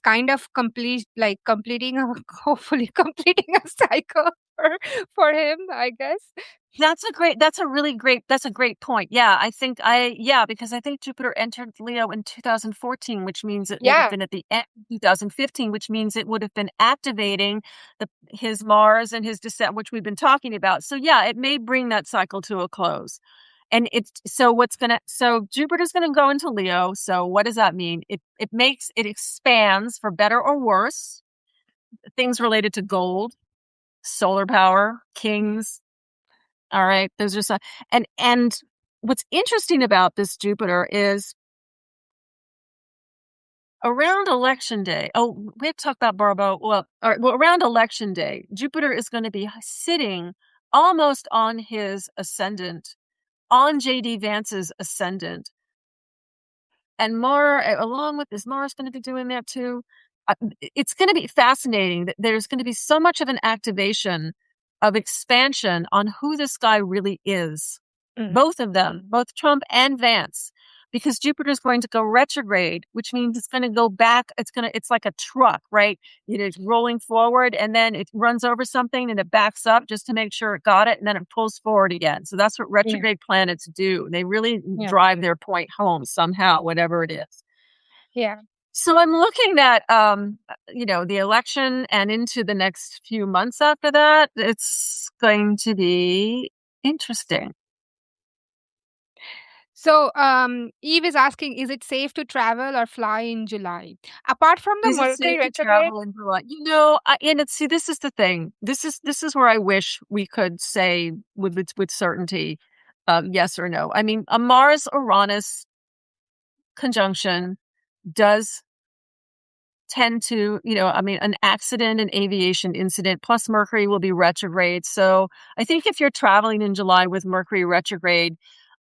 kind of completing a hopefully completing a cycle for him, I guess. That's a great point. Because I think Jupiter entered Leo in 2014, which means it would have Yeah. been at the end of 2015, which means it would have been activating his Mars and his descent, which we've been talking about. So yeah, it may bring that cycle to a close. And so Jupiter's gonna go into Leo. So what does that mean? It expands for better or worse, things related to gold, solar power, kings. All right. Those are some, and what's interesting about this Jupiter is around election day. Oh, we have to talk about Barbo. Around election day, Jupiter is going to be sitting almost on his ascendant, on JD Vance's ascendant. And along with this, Mars going to be doing that too. It's going to be fascinating that there's going to be so much of an activation of expansion on who this guy really is. Both of them, both Trump and Vance, because Jupiter is going to go retrograde, which means it's going to go back. It's like a truck, right? It's rolling forward and then it runs over something and it backs up just to make sure it got it. And then it pulls forward again. So that's what retrograde planets do. They really drive their point home somehow, whatever it is. Yeah. So I'm looking at, the election and into the next few months after that. It's going to be interesting. So, Eve is asking, is it safe to travel or fly in July? Apart from the Is it Mercury safe to retrograde, travel in July? See, this is the thing. This is where I wish we could say with certainty, yes or no. I mean, a Mars-Uranus conjunction does tend to, an accident, an aviation incident, plus Mercury will be retrograde. So I think if you're traveling in July with Mercury retrograde,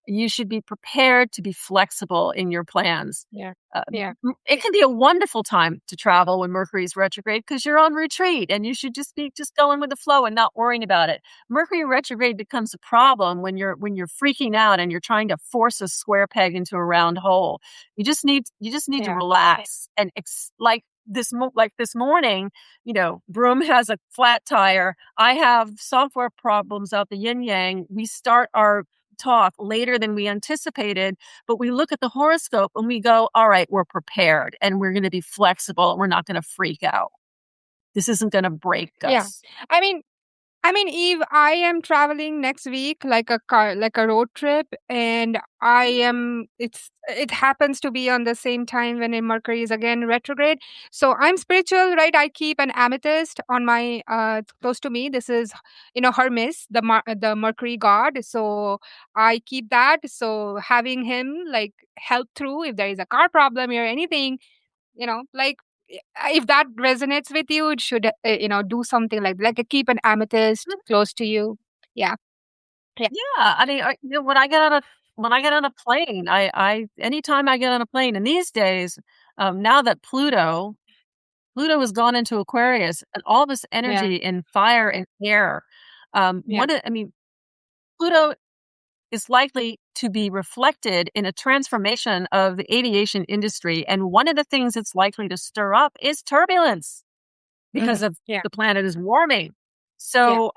you should be prepared to be flexible in your plans. Yeah. It can be a wonderful time to travel when Mercury's retrograde because you're on retreat and you should just be going with the flow and not worrying about it. Mercury retrograde becomes a problem when you're freaking out and you're trying to force a square peg into a round hole. You just need to relax and like this morning, Broom has a flat tire. I have software problems out the yin yang. We start our talk later than we anticipated, but we look at the horoscope and we go, all right, we're prepared and we're going to be flexible. We're not going to freak out. This isn't going to break us. I mean, Eve, I am traveling next week like a road trip, and it happens to be on the same time when Mercury is again retrograde. So I'm spiritual, right? I keep an amethyst on my close to me. This is, Hermes, the Mercury god. So I keep that. So having him like help through if there is a car problem or anything, like if that resonates with you, it should do something keep an amethyst close to you. Yeah. Yeah, I mean, when I get on a plane, I anytime I get on a plane, and these days, now that Pluto has gone into Aquarius, and all this energy in fire and air, Pluto is likely to be reflected in a transformation of the aviation industry, and one of the things it's likely to stir up is turbulence because of the planet is warming. So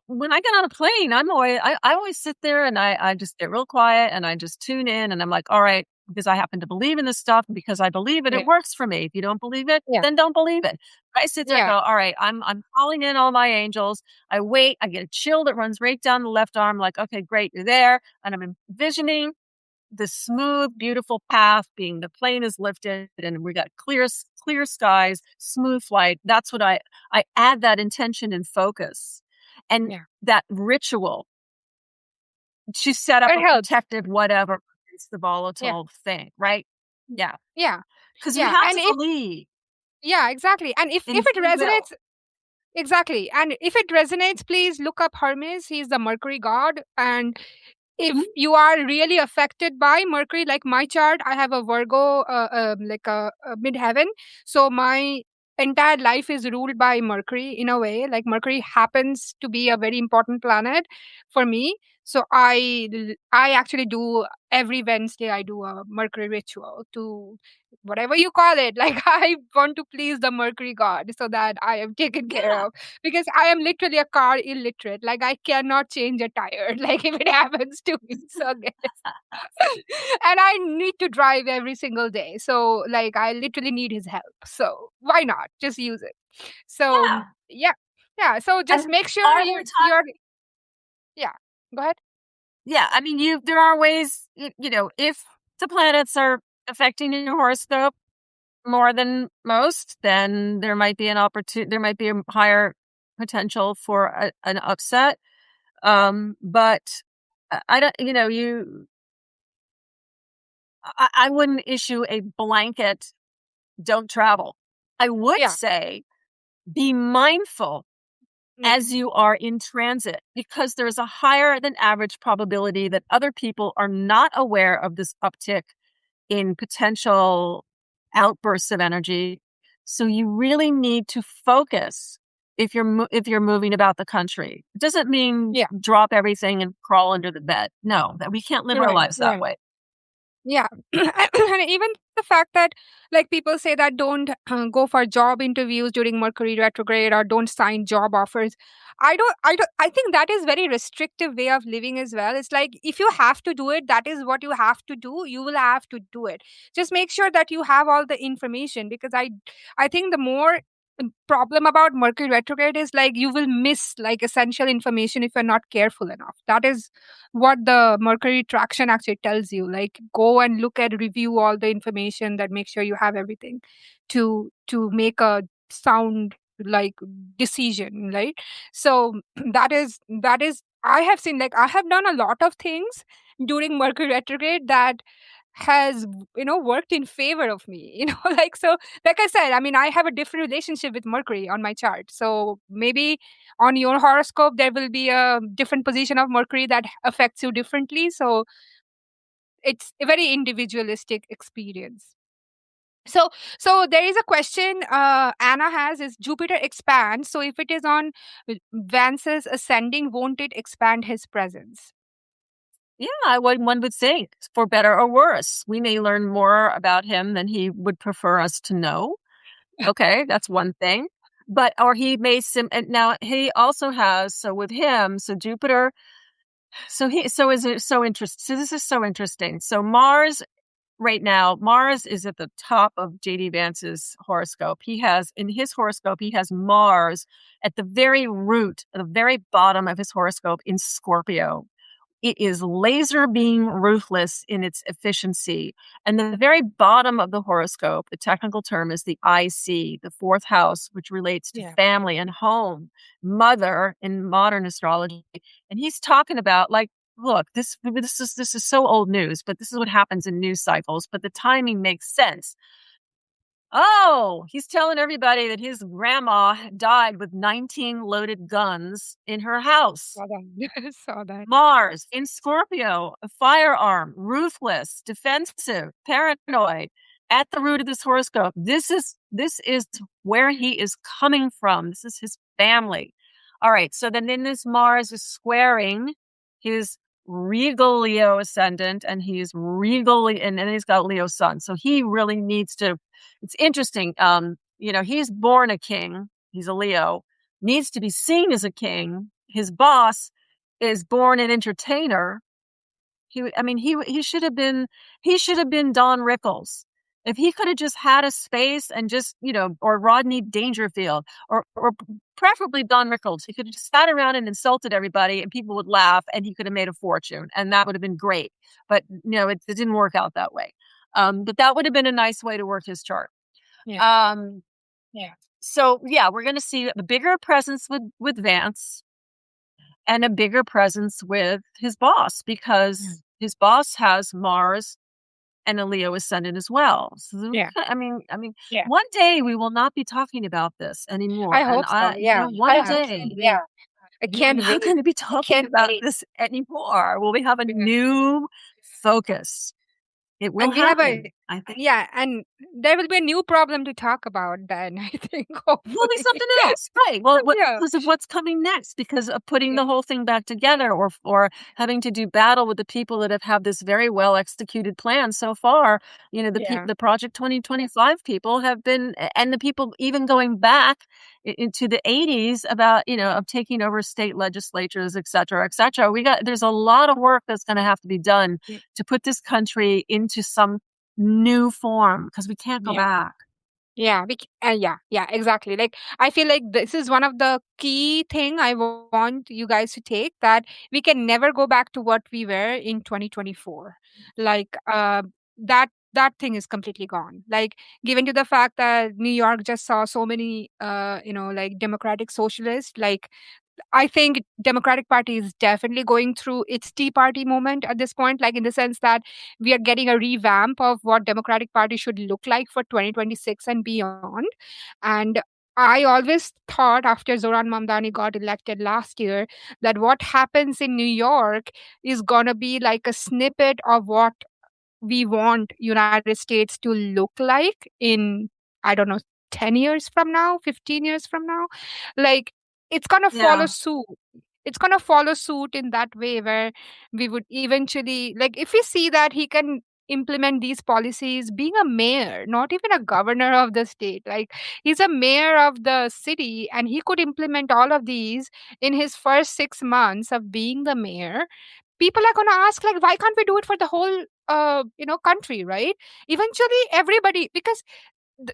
when I get on a plane, I always sit there and I just get real quiet and I just tune in and I'm like, all right, because I happen to believe in this stuff, because I believe it, it works for me. If you don't believe it, then don't believe it. I sit there and go, all right, I'm calling in all my angels. I wait, I get a chill that runs right down the left arm, like, okay, great, you're there. And I'm envisioning the smooth, beautiful path being the plane is lifted and we got clear skies, smooth flight. That's what I add that intention and focus and that ritual to set up a protective whatever against the volatile thing, right? Yeah. Yeah. Because you have to believe. Yeah, exactly. And if it resonates, exactly. And if it resonates, please look up Hermes. He's the Mercury god. And if Mhm. you are really affected by Mercury, like my chart, I have a Virgo, like a midheaven. So my entire life is ruled by Mercury in a way. Like Mercury happens to be a very important planet for me. So I actually do every Wednesday. I do a Mercury ritual to whatever you call it. Like I want to please the Mercury god so that I am taken care Yeah. of, because I am literally a car illiterate. Like I cannot change a tire. Like if it happens to me, so and I need to drive every single day. So like I literally need his help. So why not just use it? So Yeah. yeah, yeah. So just And make sure are there you're yeah. Go ahead. Yeah, I mean, there are ways, if the planets are affecting your horoscope more than most, then there might be there might be a higher potential for an upset. But I don't, I wouldn't issue a blanket don't travel. I would Yeah. say be mindful Mm, as you are in transit, because there's a higher than average probability that other people are not aware of this uptick in potential outbursts of energy. So you really need to focus if if you're moving about the country. It doesn't mean yeah. drop everything and crawl under the bed. No, that we can't live our Right. lives that Right. way. Yeah. And even the fact that, like, people say that don't go for job interviews during Mercury retrograde or don't sign job offers. I think that is very restrictive way of living as well. It's like if you have to do it, that is what you have to do. You will have to do it. Just make sure that you have all the information, because I think the more problem about Mercury retrograde is like you will miss like essential information if you're not careful enough. That is what the Mercury traction actually tells you. Like go and look at review all the information, that make sure you have everything to make a sound like decision, right? So that is I have seen, like I have done a lot of things during Mercury retrograde that has worked in favor of me, like, so like I said, I mean, I have a different relationship with Mercury on my chart. So maybe on your horoscope there will be a different position of Mercury that affects you differently. So it's a very individualistic experience. So there is a question Anna has, is Jupiter expand, so if it is on Vance's ascending, won't it expand his presence? Yeah, one would say, for better or worse. We may learn more about him than he would prefer us to know. Okay, that's one thing. But, or he may and now he also has, so with him, so Jupiter, so is it so interesting. So this is so interesting. So Mars right now, Mars is at the top of JD Vance's horoscope. He has, in his horoscope, he has Mars at the very root, at the very bottom of his horoscope in Scorpio. It is laser beam ruthless in its efficiency. And the very bottom of the horoscope, the technical term is the IC, the fourth house, which relates to Yeah. family and home, mother in modern astrology. And he's talking about, like, look, this is so old news, but this is what happens in news cycles. But the timing makes sense. Oh, he's telling everybody that his grandma died with 19 loaded guns in her house. Saw that. Saw that. Mars in Scorpio, a firearm, ruthless, defensive, paranoid, at the root of this horoscope. This is where he is coming from. This is his family. All right. So then this Mars is squaring his regal Leo ascendant, and he's regally, and then he's got Leo sun. So he really needs to, it's interesting. He's born a king. He's a Leo, needs to be seen as a king. His boss is born an entertainer. He should have been, Don Rickles. If he could have just had a space and just, or Rodney Dangerfield, or preferably Don Rickles, he could have just sat around and insulted everybody and people would laugh and he could have made a fortune and that would have been great. But it didn't work out that way. But that would have been a nice way to work his chart. Yeah. Um, Yeah. so yeah, we're going to see a bigger presence with Vance, and a bigger presence with his boss, because his boss has Mars and a Leo ascendant as well. So Yeah. Yeah. one day we will not be talking about this anymore. I And hope so. Yeah. one I hope so. day, Yeah. I We're can't not wait. going to be I talking can't about wait. this anymore. Will we have a Yeah. new focus? It will And we have happen, a I think. yeah, and there will be a new problem to talk about then, I think, Will be hopefully. something else, right? Well, Yeah. because of what's coming next, because of putting Yeah. the whole thing back together, or having to do battle with the people that have this very well executed plan so far. You know, Yeah. the Project 2025 people have been, and the people even going back into the 80s about, of taking over state legislatures, et cetera, et cetera. There's a lot of work that's going to have to be done Yeah. to put this country into some new form because we can't go Yeah. back. Yeah, yeah, exactly. Like I feel like this is one of the key thing I want you guys to take, that we can never go back to what we were in 2024. Like that thing is completely gone. Like given to the fact that New York just saw so many like democratic socialists, like I think Democratic Party is definitely going through its Tea Party moment at this point, like in the sense that we are getting a revamp of what Democratic Party should look like for 2026 and beyond. And I always thought after Zoran Mamdani got elected last year that what happens in New York is gonna be like a snippet of what we want United States to look like in, I don't know, 10 years from now, 15 years from now. Like it's going to follow Yeah. suit. It's going to follow suit in that way where we would eventually, like, if we see that he can implement these policies being a mayor, not even a governor of the state, like he's a mayor of the city and he could implement all of these in his first 6 months of being the mayor. People are going to ask, like, why can't we do it for the whole country, right? Eventually everybody, because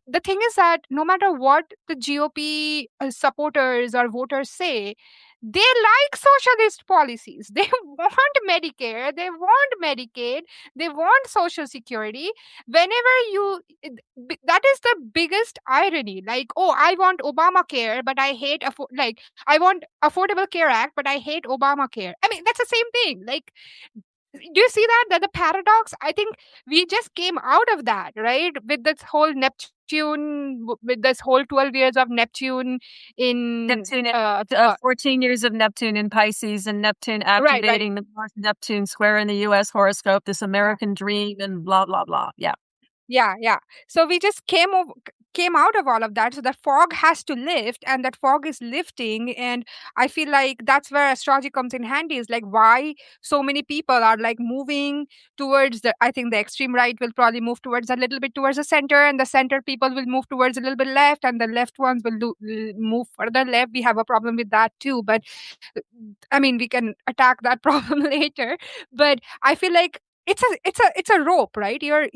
the thing is that no matter what the GOP supporters or voters say, they like socialist policies. They want Medicare, they want Medicaid, they want Social Security. Whenever that is the biggest irony. Like, oh, I want Obamacare, but I hate like I want Affordable Care Act, but I hate Obamacare. I mean, that's the same thing. Like, do you see that the paradox? I think we just came out of that, right, with this whole Neptune, with this whole 12 years of Neptune in Neptune, 14 years of Neptune in Pisces, and Neptune right. activating the North Neptune square in the U.S. horoscope, this American dream, and blah, blah, blah. Yeah. Yeah, yeah. So we just came out of all of that. So that fog has to lift, and that fog is lifting. And I feel like that's where astrology comes in handy. Is like why so many people are like moving towards the. I think the extreme right will probably move towards a little bit towards the center, and the center people will move towards a little bit left, and the left ones will move further left. We have a problem with that too, but I mean we can attack that problem later. But I feel like it's a rope, right? You're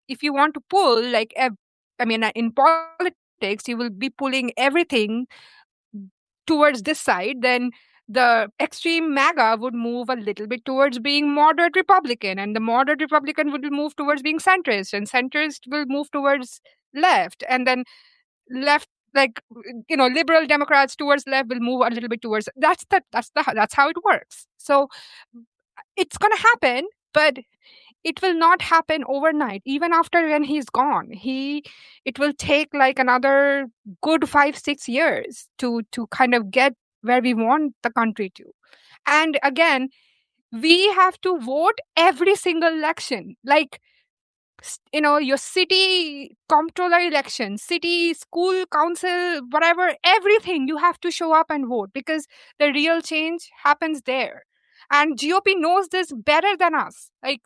if you want to pull like I mean in politics you will be pulling everything towards this side, then the extreme MAGA would move a little bit towards being moderate Republican, and the moderate Republican would move towards being centrist, and centrist will move towards left, and then left, like liberal Democrats towards left will move a little bit towards. That's how it works. So it's gonna happen, but it will not happen overnight. Even after when he's gone, it will take like another good 5 6 years to kind of get where we want the country to. And again, we have to vote every single election, like your city comptroller election, city school council, whatever, everything you have to show up and vote, because the real change happens there. And GOP knows this better than us. Like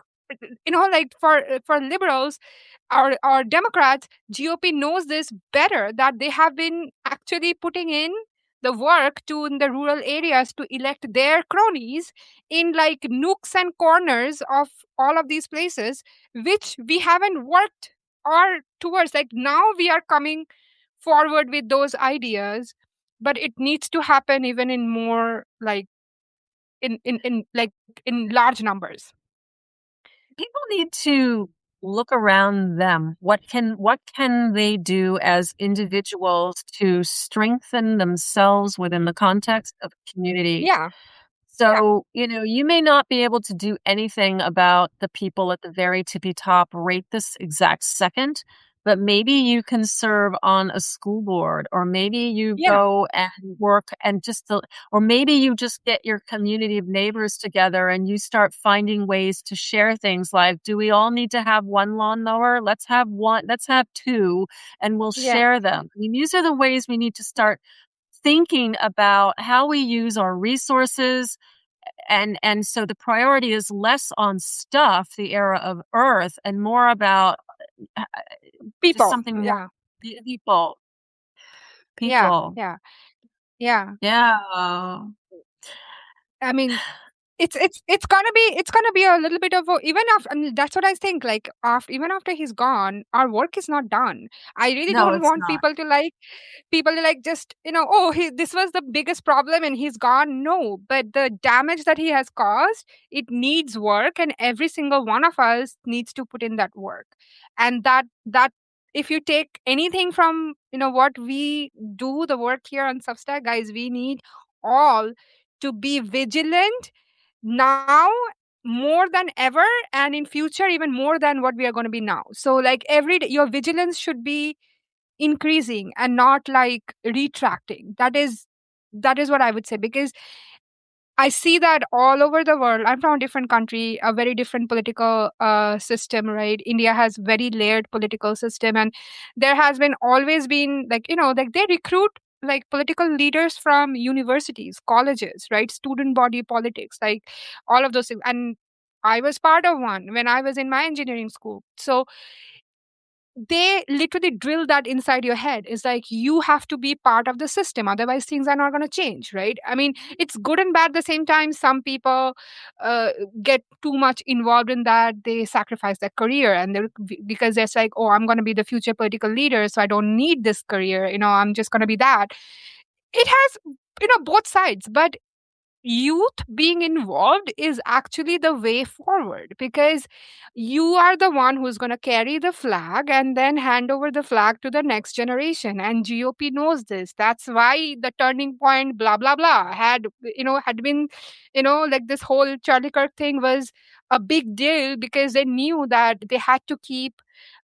like for liberals or Democrats, GOP knows this better, that they have been actually putting in the work to in the rural areas to elect their cronies in like nooks and corners of all of these places, which we haven't worked or towards. Like now we are coming forward with those ideas, but it needs to happen even in more like in like in large numbers. People need to look around them. What can they do as individuals to strengthen themselves within the context of a community? Yeah, yeah, So, you may not be able to do anything about the people at the very tippy top right this exact second, but maybe you can serve on a school board, or maybe you Yeah. go and work and or maybe you just get your community of neighbors together and you start finding ways to share things like, do we all need to have one lawnmower? Let's have one, let's have two, and we'll Yeah. share them. I mean, these are the ways we need to start thinking about how we use our resources. And so the priority is less on stuff, the era of Earth, and more about uh, just People. something more Yeah. people. Yeah. People. Yeah. Yeah. Yeah. I mean, it's gonna be a little bit of a, even after, and that's what I think, like after, even after he's gone, our work is not done. I really No, don't it's want not. people to like just, oh, this was the biggest problem and he's gone. No, but the damage that he has caused, it needs work, and every single one of us needs to put in that work. And that if you take anything from what we do, the work here on Substack, guys, we need all to be vigilant now more than ever, and in future even more than what we are going to be now. So like every day your vigilance should be increasing and not like retracting. That is what I would say, because I see that all over the world. I'm from a different country, a very different political system, right? India has very layered political system, and there has been always been like they recruit like political leaders from universities, colleges, right? Student body politics, like all of those things. And I was part of one when I was in my engineering school. So they literally drill that inside your head. It's like you have to be part of the system, otherwise things are not going to change, right? I mean, it's good and bad at the same time. Some people uh, get too much involved in that, they sacrifice their career, and because it's like, oh, I'm going to be the future political leader, so I don't need this career, I'm just going to be that. It has both sides, but youth being involved is actually the way forward, because you are the one who's going to carry the flag and then hand over the flag to the next generation, and GOP knows this. That's why the turning point blah blah blah had been, like this whole Charlie Kirk thing was a big deal, because they knew that they had to keep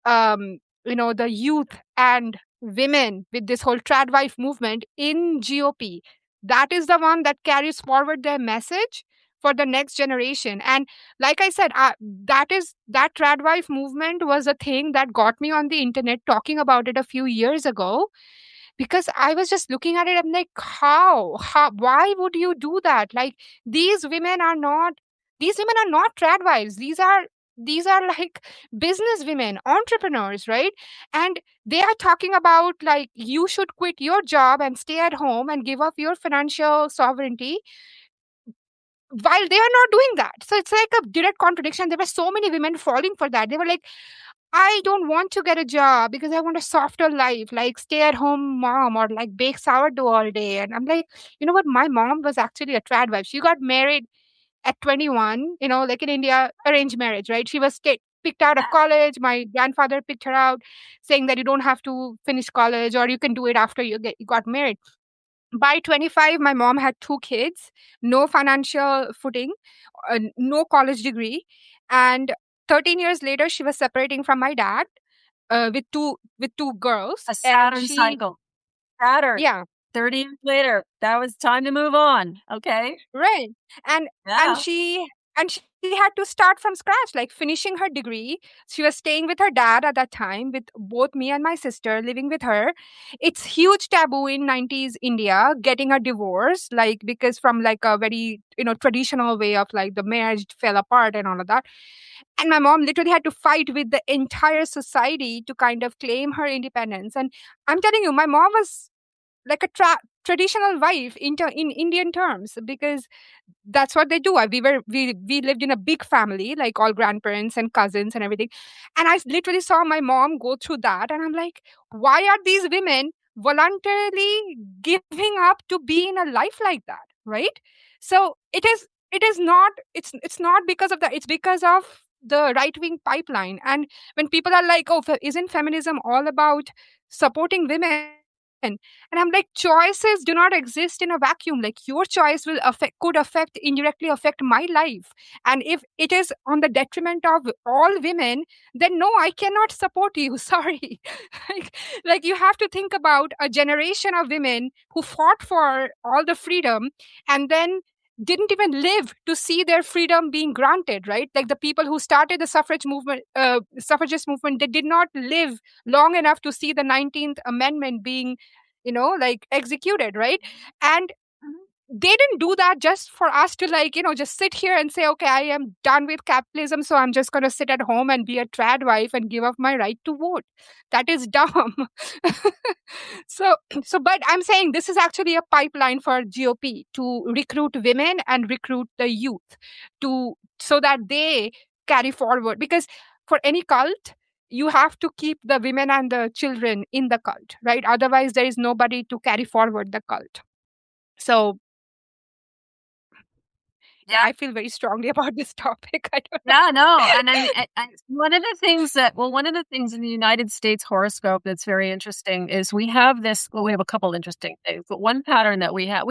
the youth and women with this whole trad wife movement in GOP. That is the one that carries forward their message for the next generation. And like I said, that trad wife movement was a thing that got me on the internet talking about it a few years ago, because I was just looking at it. I'm like, why would you do that? Like, these women are not, trad wives. These are like business women, entrepreneurs, right? And they are talking about like you should quit your job and stay at home and give up your financial sovereignty, while they are not doing that. So it's like a direct contradiction. There were so many women falling for that. They were like, I don't want to get a job because I want a softer life, like stay at home mom, or like bake sourdough all day. And I'm like, you know what? My mom was actually a trad wife. She got married at 21, like in India, arranged marriage, right? She was picked out of college. My grandfather picked her out, saying that you don't have to finish college, or you can do it after you got married. By 25, my mom had two kids, no financial footing, no college degree, and 13 years later, she was separating from my dad, with two girls, A and Saturn cycle. Saturn. yeah, 30 years later, that was time to move on. Okay. right. and and Yeah. she had to start from scratch, like finishing her degree. She was staying with her dad at that time, with both me and my sister living with her. It's huge taboo in 90s India getting a divorce, like, because from like a very traditional way of like the marriage fell apart and all of that. And my mom literally had to fight with the entire society to kind of claim her independence. And I'm telling you, my mom was like a traditional wife in Indian terms, because that's what they do. We lived in a big family, like all grandparents and cousins and everything. And I literally saw my mom go through that, and I'm like, why are these women voluntarily giving up to be in a life like that, right? So it is not, it's not because of that. It's because of the right wing pipeline. And when people are like, oh, isn't feminism all about supporting women? And I'm like, choices do not exist in a vacuum. Like, your choice could affect, indirectly affect my life. And if it is on the detriment of all women, then no, I cannot support you. Sorry. like, you have to think about a generation of women who fought for all the freedom and then didn't even live to see their freedom being granted, right? Like the people who started the suffragist movement, they did not live long enough to see the 19th Amendment being, like, executed, right? And they didn't do that just for us to, like, just sit here and say, okay, I am done with capitalism, so I'm just going to sit at home and be a trad wife and give up my right to vote. That is dumb. so but I'm saying this is actually a pipeline for GOP to recruit women and recruit the youth, to so that they carry forward, because for any cult, you have to keep the women and the children in the cult, right? Otherwise there is nobody to carry forward the cult. So yeah, Yeah. I feel very strongly about this topic. I don't know. Yeah, no, and I mean, one of the things one of the things in the United States horoscope that's very interesting is we have this. Well, we have a couple interesting things, but one pattern that we have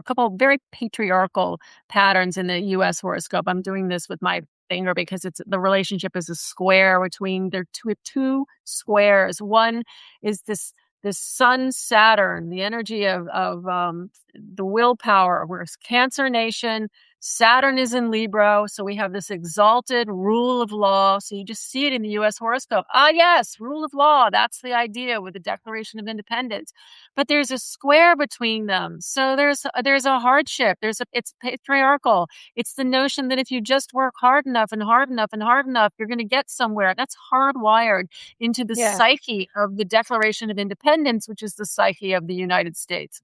couple very patriarchal patterns in the U.S. horoscope. I'm doing this with my finger because it's the relationship is a square between their two squares. One is this Sun Saturn, the energy of the willpower. We're Cancer nation. Saturn is in Libra, so we have this exalted rule of law. So you just see it in the U.S. horoscope. Ah, yes, rule of law. That's the idea with the Declaration of Independence. But there's a square between them, so there's a hardship. It's patriarchal. It's the notion that if you just work hard enough and hard enough and hard enough, you're going to get somewhere. That's hardwired into the Yeah. psyche of the Declaration of Independence, which is the psyche of the United States.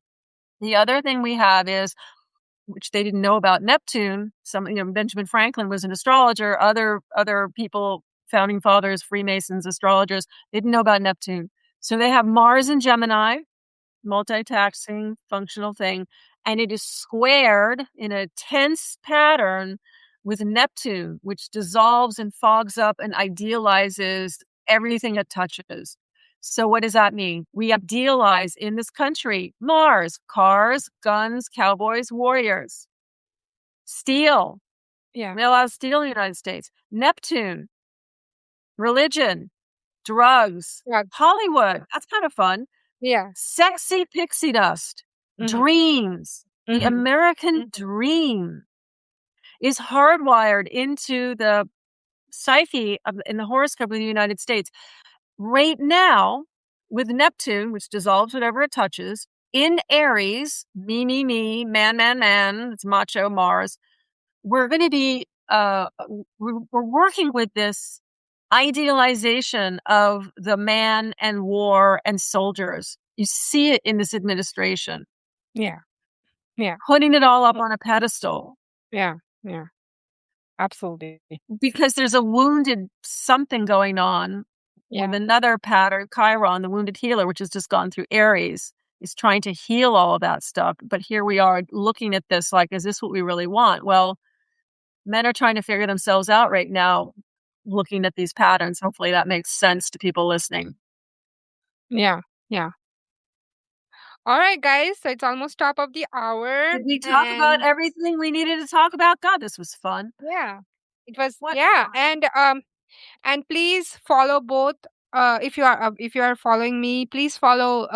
The other thing we have is, which they didn't know about, Neptune. Benjamin Franklin was an astrologer. Other people, founding fathers, Freemasons, astrologers, they didn't know about Neptune. So they have Mars in Gemini, multitasking, functional thing, and it is squared in a tense pattern with Neptune, which dissolves and fogs up and idealizes everything it touches. So what does that mean? We idealize in this country Mars, cars, guns, cowboys, warriors. Steel. Yeah. We allow steel in the United States. Neptune. Religion. Drugs. Yeah. Hollywood. That's kind of fun. Yeah. Sexy pixie dust. Dreams. The American dream is hardwired into the psyche in the horoscope of the United States. Right now, with Neptune, which dissolves whatever it touches, in Aries, me, man, it's macho Mars, we're going to be, we're working with this idealization of the man and war and soldiers. You see it in this administration. Yeah. Yeah. Putting it all up on a pedestal. Yeah. Yeah. Absolutely. Because there's a wounded something going on with another pattern, Chiron, the wounded healer, which has just gone through Aries, is trying to heal all of that stuff. But here we are looking at this like, is this what we really want? Well, men are trying to figure themselves out right now, looking at these patterns. Hopefully that makes sense to people listening. Yeah. Yeah. All right, guys. So it's almost top of the hour. Did we talk about everything we needed to talk about? God, this was fun. Yeah. It was. What Yeah. fun. And please follow both. If you are following me, please follow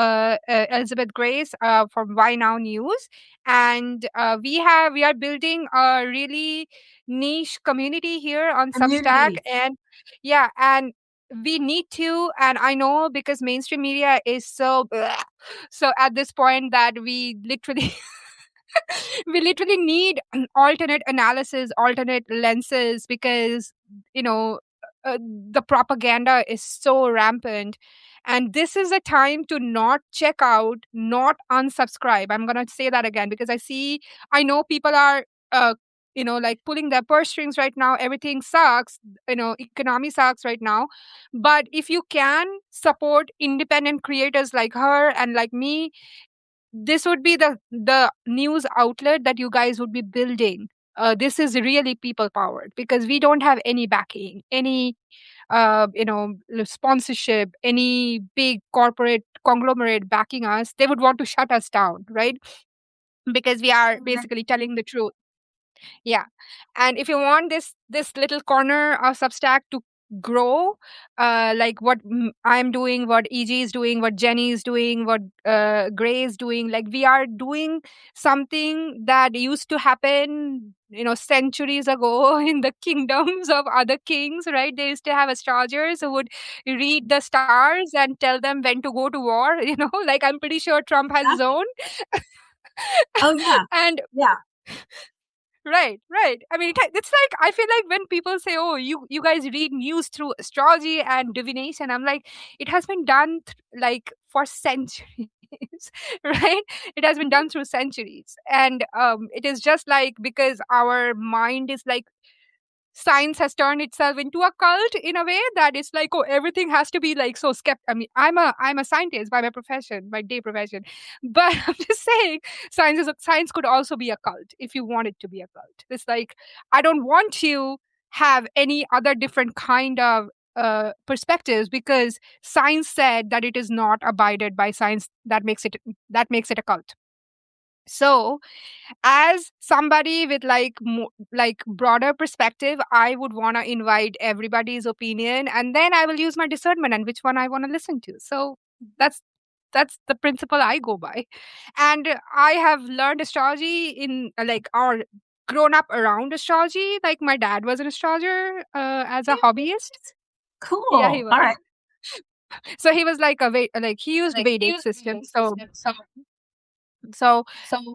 Elizabeth Grace from Why Now News, and we are building a really niche community here on Substack, Community. and and we need to, and I know because mainstream media is so so at this point that we literally we literally need an alternate analysis, alternate lenses, because you know the propaganda is so rampant, and this is a time to not check out, not unsubscribe. I'm going to say that again because I know people are like pulling their purse strings right now. Everything sucks, economy sucks right now, but if you can support independent creators like her and like me, this would be the news outlet that you guys would be building. This is really people powered because we don't have any backing, any sponsorship, any big corporate conglomerate backing us, they would want to shut us down, right? Because we are basically telling the truth. Yeah. And if you want this little corner of Substack to grow, like what I'm doing, what EG is doing, what Jenny is doing, what Gray is doing, like we are doing something that used to happen, centuries ago in the kingdoms of other kings, right? They used to have astrologers who would read the stars and tell them when to go to war, like I'm pretty sure Trump has his own. Oh, yeah. And Yeah. right, right. I mean, it's like I feel like when people say, "Oh, you guys read news through astrology and divination," I'm like, it has been done like for centuries, right? It has been done through centuries, and it is just like because our mind is like science has turned itself into a cult in a way that it's like, oh, everything has to be like so skeptical. I mean, I'm a scientist by my profession, my day profession, but I'm just saying science could also be a cult if you want it to be a cult. It's like I don't want to have any other different kind of perspectives because science said that it is not abided by science. That makes it a cult. So as somebody with like broader perspective, I would want to invite everybody's opinion, and then I will use my discernment and which one I want to listen to. So that's that's the principle I go by. And I have learned astrology in like or grown up around astrology. Like my dad was an astrologer as a hobbyist. Yeah, he Cool. All was. right. So he was like like he used Vedic system. So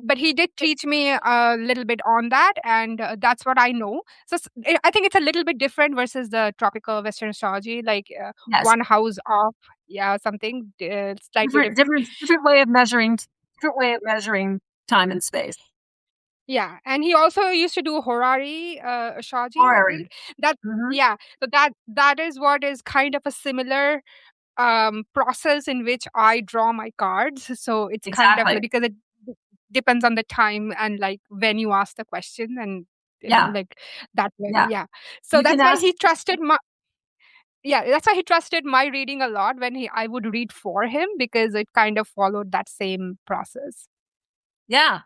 but he did teach me a little bit on that, and that's what I know. So I think it's a little bit different versus the tropical western astrology, like Yes. one house off, yeah, something slightly different. Different way of measuring time and space. Yeah, and he also used to do horary astrology, I think. Horary. That Hmm. yeah, so that is what is kind of a similar process in which I draw my cards. So it's kind of like Exactly. because it depends on the time and like when you ask the question, and Yeah. like that way. Yeah. Yeah. So You can that's why ask. he trusted my that's why he trusted my reading a lot when I would read for him because it kind of followed that same process. Yeah.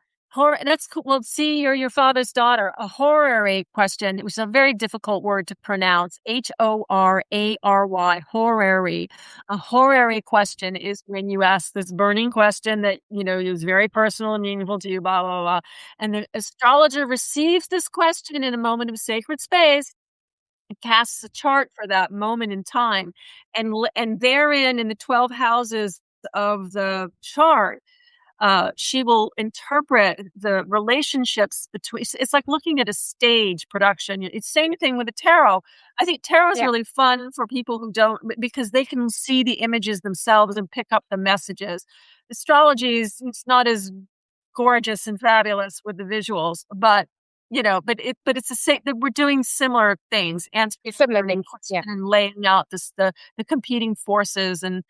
That's cool. Well, see, you're your father's daughter. A horary question, which is a very difficult word to pronounce. Horary. Horary. A horary question is when you ask this burning question that, is very personal and meaningful to you, blah, blah, blah. And the astrologer receives this question in a moment of sacred space and casts a chart for that moment in time. And therein, in the 12 houses of the chart, she will interpret the relationships between. It's like looking at a stage production. It's the same thing with the tarot. I think tarot is Yeah. really fun for people who don't, because they can see the images themselves and pick up the messages. Astrology is it's not as gorgeous and fabulous with the visuals, but but it's the same. That we're doing similar things, answering Similar burning things. question Yeah. and laying out the competing forces, and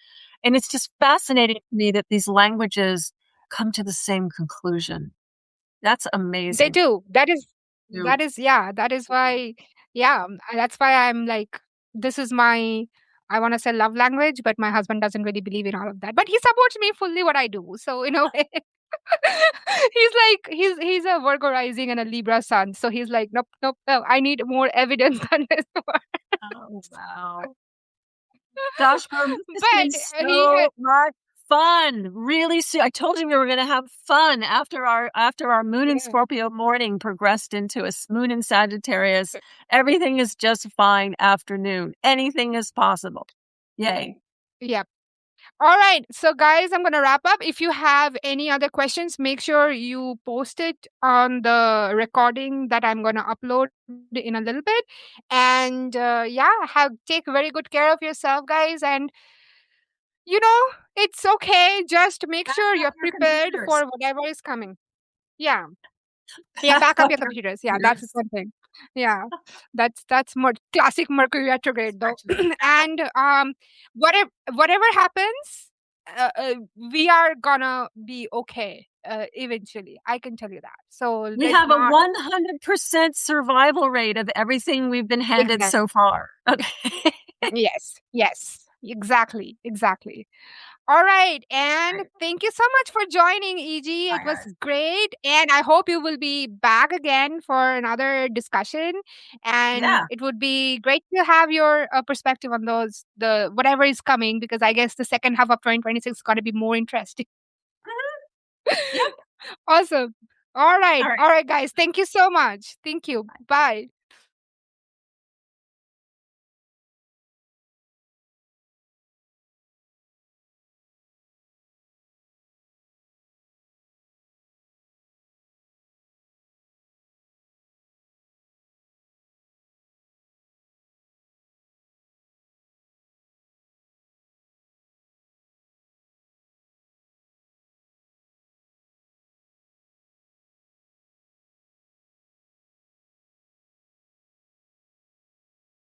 it's just fascinating to me that these languages come to the same conclusion. That's They amazing. do. That is Yeah. yeah, that is why that's why I'm like this is my I want to say love language, but my husband doesn't really believe in all of that. But he supports me fully what I do. So in a way he's a Virgo rising and a Libra sun. So he's like, nope, nope, no, I need more evidence than this one. Oh, wow. Gosh, Mom, this has been But he so much fun. Really, I told you we were going to have fun after our Moon in yeah. Scorpio morning progressed into a Moon in Sagittarius. Everything is just fine afternoon. Anything is possible. Yay. Yeah. All right. So, guys, I'm going to wrap up. If you have any other questions, make sure you post it on the recording that I'm going to upload in a little bit. And take very good care of yourself, guys. And, it's okay. Just make Back sure up you're your prepared computers. for whatever is coming. Yeah. Yeah. Back Back up up your your computers. Yeah. That's computers. one thing. Yeah. That's more classic Mercury retrograde, though. And whatever happens, we are gonna be okay eventually. I can tell you that. So We let's have a not 100% survival rate of everything we've been handed exactly. so far. Okay. Yes, yes, exactly, exactly. All right. And Right. thank you so much for joining, EG. It was Right. great. And I hope you will be back again for another discussion. And Yeah. it would be great to have your perspective on the whatever is coming, because I guess the second half of 2026 is going to be more interesting. Mhm. Yep. Awesome. All right. All right. All right, guys. Thank you so much. Thank you. Bye.